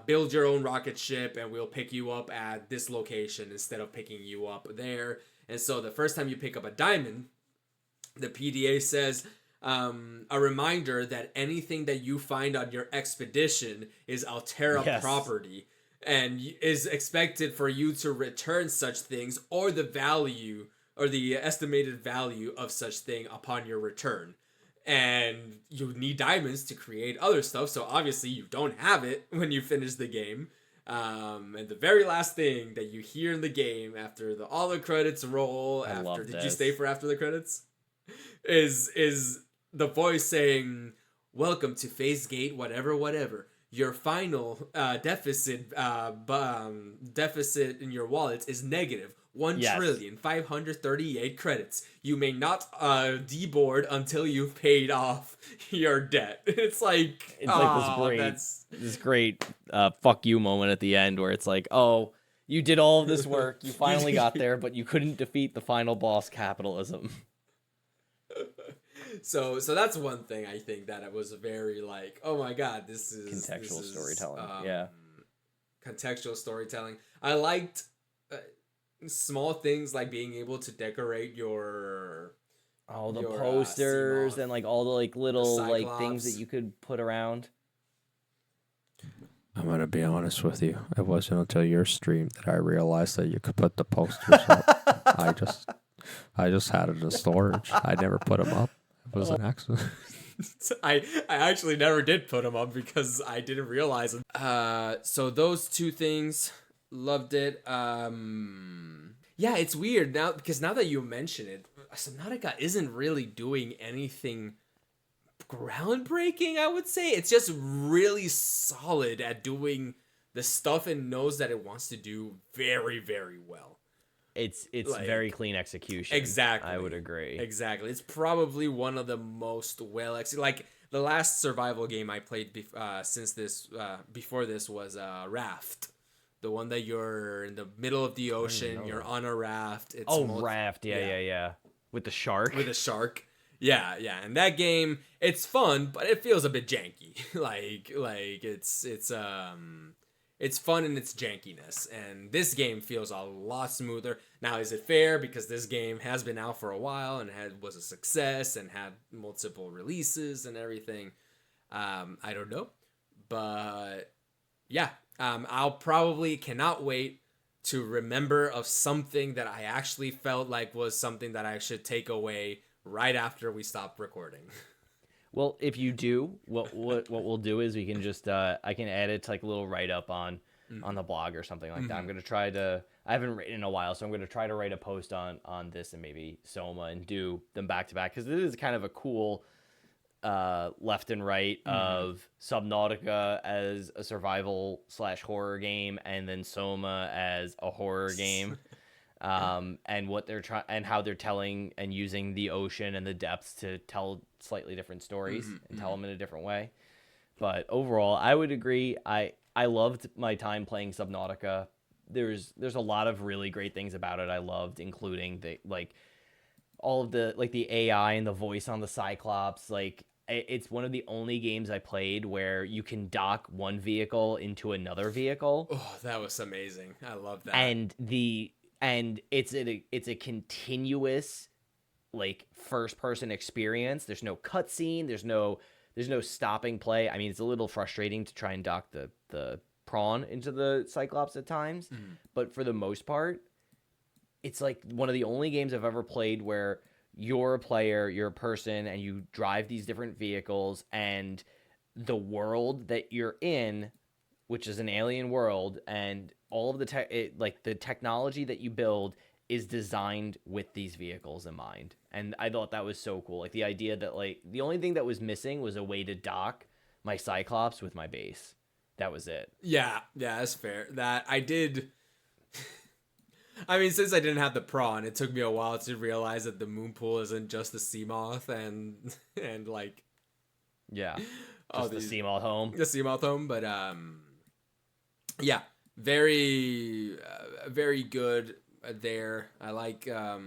Build your own rocket ship and we'll pick you up at this location instead of picking you up there. And so the first time you pick up a diamond, the PDA says a reminder that anything that you find on your expedition is Altera property and is expected for you to return such things or the value or the estimated value of such thing upon your return. And you need diamonds to create other stuff, so obviously you don't have it when you finish the game. And the very last thing that you hear in the game after all the credits roll, did you stay for after the credits? Is the voice saying, "Welcome to Phase Gate, whatever. Your final deficit in your wallets is negative 1,538 credits. You may not deboard until you've paid off your debt." It's like this great fuck you moment at the end where it's like, oh, you did all of this work, you finally got there, but you couldn't defeat the final boss, capitalism. So that's one thing I think that it was very like, oh my god, this is storytelling. Contextual storytelling. I liked small things like being able to decorate your posters and like all the like little like things that you could put around. I'm gonna be honest with you. It wasn't until your stream that I realized that you could put the posters up. I just had it in storage. I never put them up. It was an accident. I actually never did put them up because I didn't realize it. So those two things, loved it. Yeah, it's weird now because now that you mention it, Subnautica isn't really doing anything groundbreaking, I would say. It's just really solid at doing the stuff it knows that it wants to do very, very well. It's like, very clean execution. Exactly. I would agree. Exactly. It's probably one of the most well executed. Like, the last survival game I played before this was Raft. The one that you're in the middle of the ocean, you're on a raft. It's Raft. Yeah. With the shark. With a shark. Yeah. And that game, it's fun, but it feels a bit janky. like it's fun in its jankiness, and this game feels a lot smoother. Now, is it fair because this game has been out for a while and was a success and had multiple releases and everything? I don't know, but yeah, I'll probably cannot wait to remember of something that I actually felt like was something that I should take away right after we stop recording. Well, if you do, what we'll do is we can just I can add it to like a little write up on the blog or something like that. I'm gonna try to. I haven't written in a while, so I'm gonna try to write a post on this and maybe Soma and do them back to back because it is kind of a cool left and right of Subnautica as a survival / horror game, and then Soma as a horror game. And what they're trying and how they're telling and using the ocean and the depths to tell slightly different stories and tell them in a different way. But overall, I would agree. I loved my time playing Subnautica. There's a lot of really great things about it I loved, including all of the AI and the voice on the Cyclops. Like, it's one of the only games I played where you can dock one vehicle into another vehicle. Oh, that was amazing. I love that. And it's a continuous like first person experience. There's no cutscene. There's no stopping play. I mean, it's a little frustrating to try and dock the prawn into the Cyclops at times, but for the most part, it's like one of the only games I've ever played where you're a player, you're a person, and you drive these different vehicles, and the world that you're in, which is an alien world, and all of the technology that you build is designed with these vehicles in mind. And I thought that was so cool. Like the idea that like the only thing that was missing was a way to dock my Cyclops with my base. That was it. Yeah, that's fair. That I did. I mean, since I didn't have the prawn, it took me a while to realize that the moon pool isn't just the seamoth and like yeah, just the seamoth home. The seamoth home, but yeah, very very good there. I like a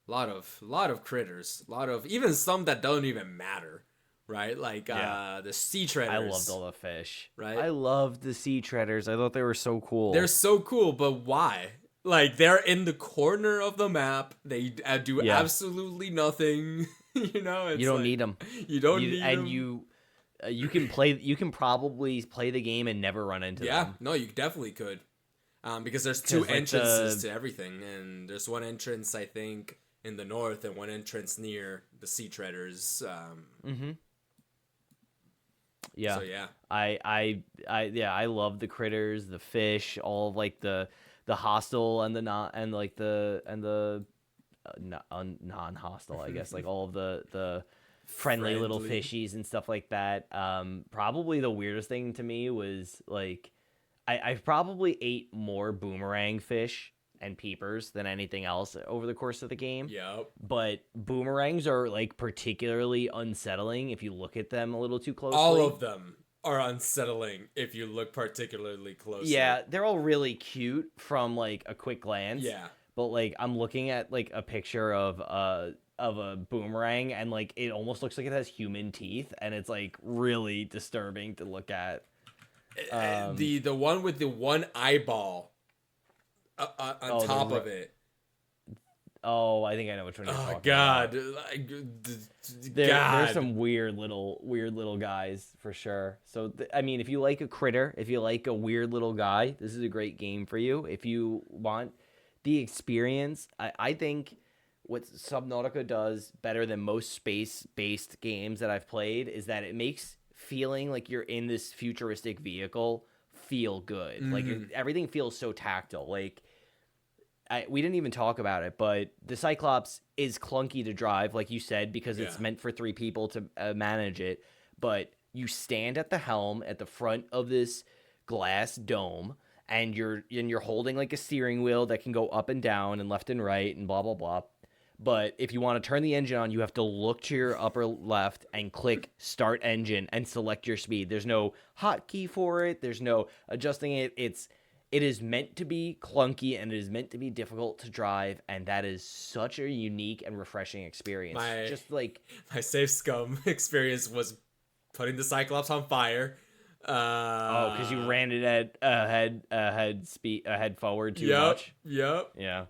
lot of critters, a lot of even some that don't even matter, right? Like the sea treaders. I loved all the fish. Right? I loved the sea treaders. I thought they were so cool. They're so cool, but why? Like, they're in the corner of the map. They do absolutely nothing. You know, it's you don't need them. You don't need them. And you can play. You can probably play the game and never run into them. Yeah, no, you definitely could, because there's two entrances to everything, and there's one entrance I think in the north and one entrance near the sea treaders. Yeah. So yeah, I love the critters, the fish, all of like the hostile and the not and like the non-hostile, I guess, like all of the friendly little fishies and stuff like that. Probably the weirdest thing to me was like I've probably ate more boomerang fish and peepers than anything else over the course of the game. Yep. But boomerangs are like particularly unsettling if you look at them a little too closely. All of them are unsettling if you look particularly closely. Yeah, they're all really cute from like a quick glance. Yeah. But like I'm looking at like a picture of a boomerang and like it almost looks like it has human teeth and it's like really disturbing to look at. The one with the one eyeball on top of it. Oh, I think I know which one you're talking God. about. There's some weird little guys for sure. So I mean, if you like a critter, if you like a weird little guy, this is a great game for you. If you want the experience, I think what Subnautica does better than most space-based games that I've played is that it makes feeling like you're in this futuristic vehicle feel good. Like everything feels so tactile. Like we didn't even talk about it, but the Cyclops is clunky to drive, like you said, because it's meant for 3 people to manage it. But you stand at the helm at the front of this glass dome, and you're holding like a steering wheel that can go up and down and left and right and blah blah blah. But if you want to turn the engine on, you have to look to your upper left and click start engine and select your speed. There's no hotkey for it. There's no adjusting it. It is meant to be clunky and it is meant to be difficult to drive, and that is such a unique and refreshing experience. Just like my Safe Scum experience was putting the Cyclops on fire. because you ran it ahead forward too much. Yep. Yeah.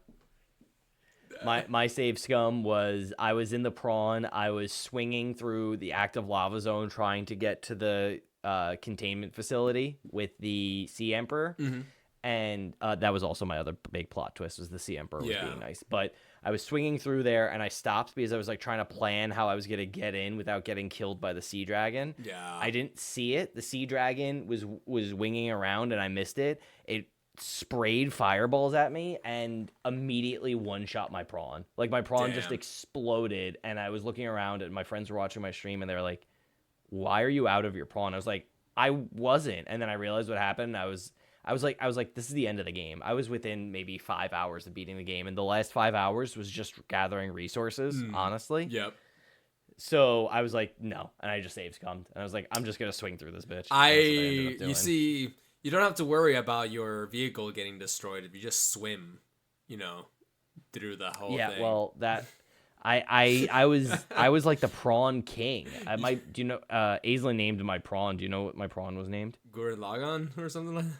My Save Scum was I was in the prawn. I was swinging through the active lava zone trying to get to the containment facility with the Sea Emperor. Mm-hmm. And that was also my other big plot twist was the Sea Emperor was being nice. But I was swinging through there and I stopped because I was like trying to plan how I was going to get in without getting killed by the sea dragon. Yeah. I didn't see it. The sea dragon was winging around and I missed it. It sprayed fireballs at me and immediately one-shot my prawn. Like my prawn just exploded, and I was looking around and my friends were watching my stream and they were like, "Why are you out of your prawn?" I was like, "I wasn't." And then I realized what happened. I was like, this is the end of the game. I was within maybe 5 hours of beating the game, and the last 5 hours was just gathering resources, honestly. Yep. So I was like, no, and I just save scummed, and I was like, I'm just gonna swing through this bitch. You see, you don't have to worry about your vehicle getting destroyed if you just swim, through the whole thing. Yeah, well, that I was like the prawn king. Aislinn named my prawn. Do you know what my prawn was named? Gurren Lagann or something like that?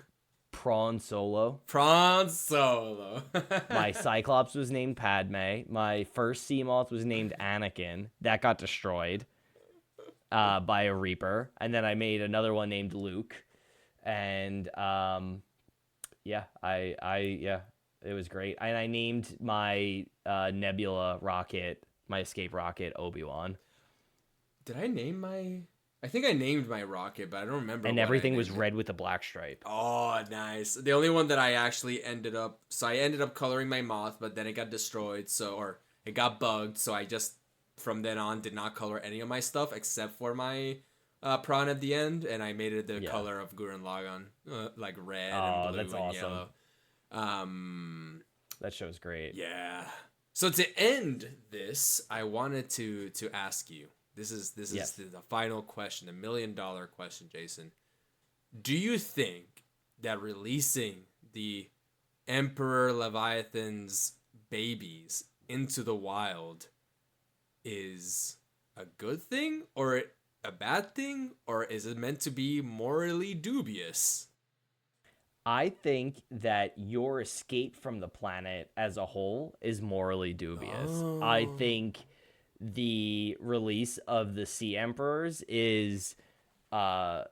Prawn Solo. Prawn Solo. My Cyclops was named Padme. My first seamoth was named Anakin. That got destroyed by a Reaper. And then I made another one named Luke. And it was great. And I named my Nebula rocket, my escape rocket, Obi-Wan. Did I name my... I think I named my rocket, but I don't remember. And everything was red with a black stripe. Oh, nice. The only one that I actually ended up coloring my moth, but then it got destroyed, or it got bugged, so I just, from then on, did not color any of my stuff except for my prawn at the end, and I made it the color of Gurren Lagann, like red and blue that's and awesome. yellow. That show's great. Yeah. So to end this, I wanted to ask you. This is the final question, the $1 million question, Jason. Do you think that releasing the Emperor Leviathan's babies into the wild is a good thing or a bad thing, or is it meant to be morally dubious? I think that your escape from the planet as a whole is morally dubious. Oh. I think the release of the Sea Emperors is, unless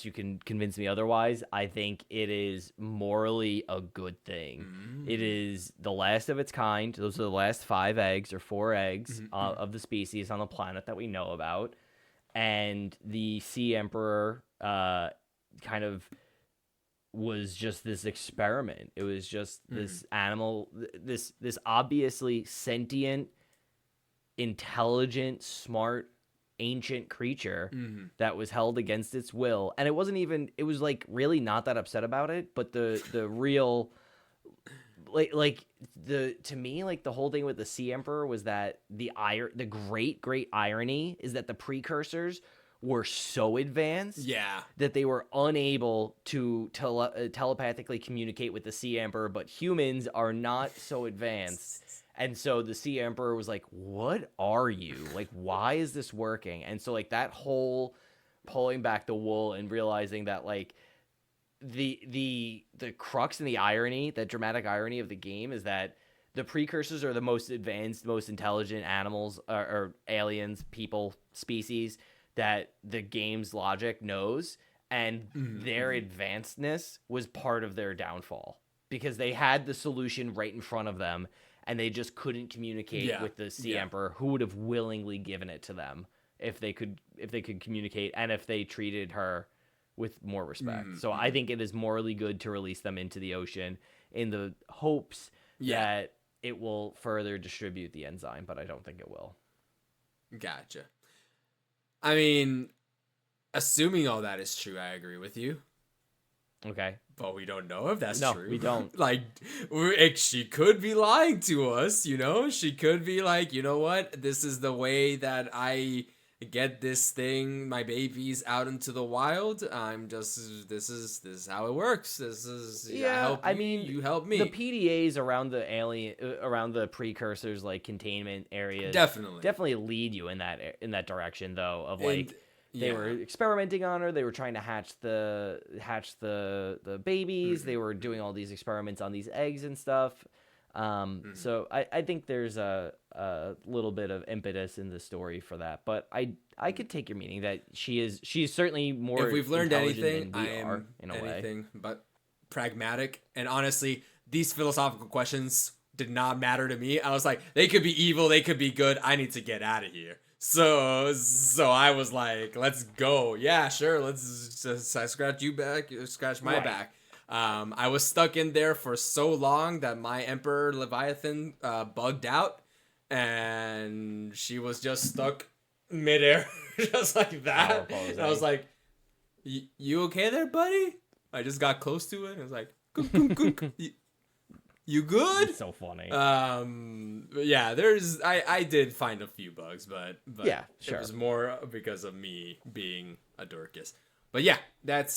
you can convince me otherwise, I think it is morally a good thing. It is the last of its kind. Those are the last 5 eggs or 4 eggs of the species on the planet that we know about. And the Sea Emperor kind of was just this experiment. It was just this animal, this obviously sentient, intelligent, smart, ancient creature that was held against its will. And it was like really not that upset about it, but the real to me, like the whole thing with the Sea Emperor was that the great irony is that the precursors were so advanced that they were unable to telepathically communicate with the Sea Emperor, but humans are not so advanced. And so the Sea Emperor was like, what are you? Like, why is this working? And so like that whole pulling back the wool and realizing that like the crux and the irony, that dramatic irony of the game is that the precursors are the most advanced, most intelligent animals or aliens, people, species that the game's logic knows. And their advancedness was part of their downfall because they had the solution right in front of them. And they just couldn't communicate with the Sea Emperor, who would have willingly given it to them if they could communicate and if they treated her with more respect. So I think it is morally good to release them into the ocean in the hopes that it will further distribute the enzyme, but I don't think it will. Gotcha. I mean, assuming all that is true, I agree with you. Okay. But we don't know if that's No, true. we don't. Like, she could be lying to us, you know? She could be like, you know what? This is the way that I get this thing, my babies, out into the wild. This is how it works. This is, I help you, you help me. The PDAs around around the precursors, like containment areas, Definitely lead you in that direction, though, of like. And, They were experimenting on her. They were trying to hatch the babies. They were doing all these experiments on these eggs and stuff. So I think there's a little bit of impetus in the story for that. But I could take your meaning that she's certainly more. If we've learned anything, than we I are, am in a anything way. but pragmatic. And honestly, these philosophical questions did not matter to me. I was like, they could be evil, they could be good. I need to get out of here. So I was like, let's go. Yeah, sure. Let's just scratch you back, you scratch my back. I was stuck in there for so long that my Emperor Leviathan bugged out, and she was just stuck midair, just like that. And I was like, "You okay there, buddy?" I just got close to it, and I was like, "Gook, gook, gook. You good?" It's so funny. But yeah, I did find a few bugs, but yeah, sure. It was more because of me being a Dorcas. But yeah, that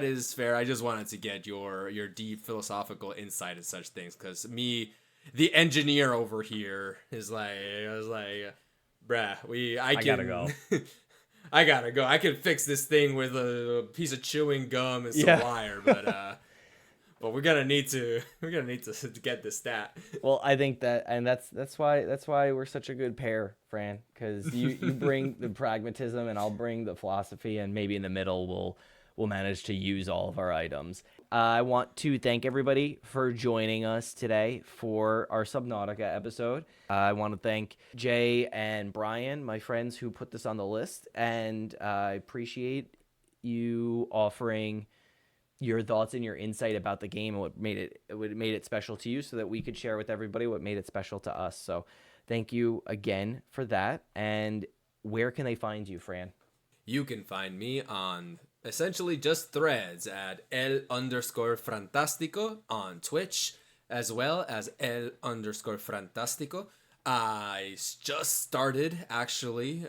is fair. I just wanted to get your deep philosophical insight in such things, because me, the engineer over here, is like, I was like, bruh, I gotta go. I gotta go. I can fix this thing with a piece of chewing gum and some wire, but we're gonna need to get this stat. Well, I think that, and that's why we're such a good pair, Fran, because you bring the pragmatism and I'll bring the philosophy, and maybe in the middle we'll manage to use all of our items. I want to thank everybody for joining us today for our Subnautica episode. I want to thank Jay and Brian, my friends who put this on the list, and I appreciate you offering your thoughts and your insight about the game and what made it special to you, so that we could share with everybody what made it special to us. So thank you again for that. And where can they find you, Fran? You can find me on essentially just threads at el_fantastico on Twitch, as well as el_fantastico. I just started, actually.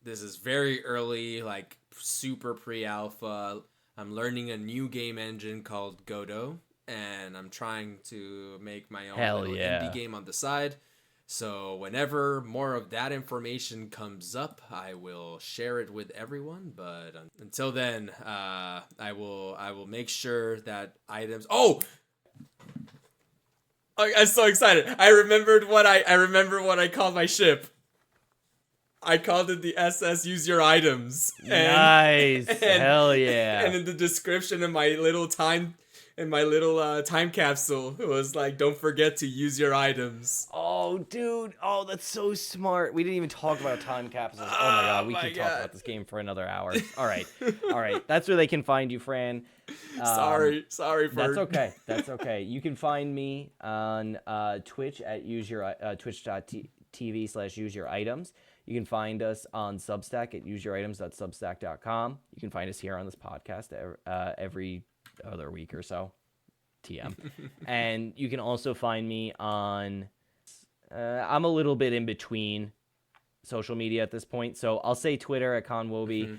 This is very early, like super pre-alpha. I'm learning a new game engine called Godot, and I'm trying to make my own little indie game on the side. So whenever more of that information comes up, I will share it with everyone. But until then, I will make sure that items. Oh, I'm so excited! I remember what I called my ship. I called it the SS Use Your Items. Nice. Hell yeah. And in the description of my little time capsule, it was like, don't forget to use your items. Oh, dude. Oh, that's so smart. We didn't even talk about time capsules. Oh my god, we can talk about this game for another hour. All right. That's where they can find you, Fran. Sorry for That's okay. You can find me on Twitch at twitch.tv/useyouritems. You can find us on Substack at useyouritems.substack.com. You can find us here on this podcast every other week or so. TM. And you can also find me on... I'm a little bit in between social media at this point, so I'll say Twitter at Conwobi,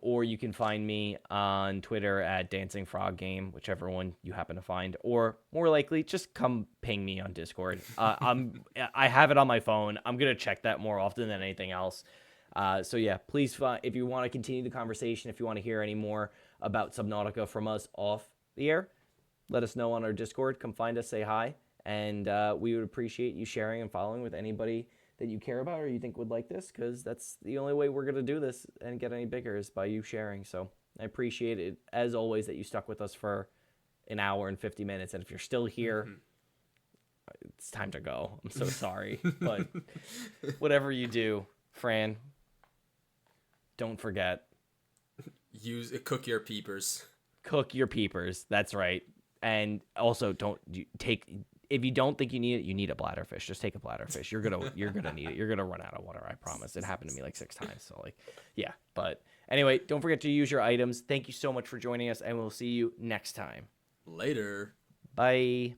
or you can find me on Twitter at Dancing Frog Game, whichever one you happen to find, or more likely, just come ping me on Discord. I have it on my phone. I'm gonna check that more often than anything else. So yeah, please, if you want to continue the conversation, if you want to hear any more about Subnautica from us off the air, let us know on our Discord. Come find us, say hi, and we would appreciate you sharing and following with anybody that you care about or you think would like this, because that's the only way we're going to do this and get any bigger is by you sharing. So I appreciate it, as always, that you stuck with us for an hour and 50 minutes. And if you're still here, it's time to go. I'm so sorry. But whatever you do, Fran, don't forget. Cook your peepers. Cook your peepers. That's right. And also if you don't think you need a bladderfish, just take a bladderfish. You're gonna need it. You're gonna run out of water, I promise. It happened to me like 6 times. So like, yeah. But Anyway, don't forget to use your items. Thank you so much for joining us, and we'll see you next time. Later. Bye.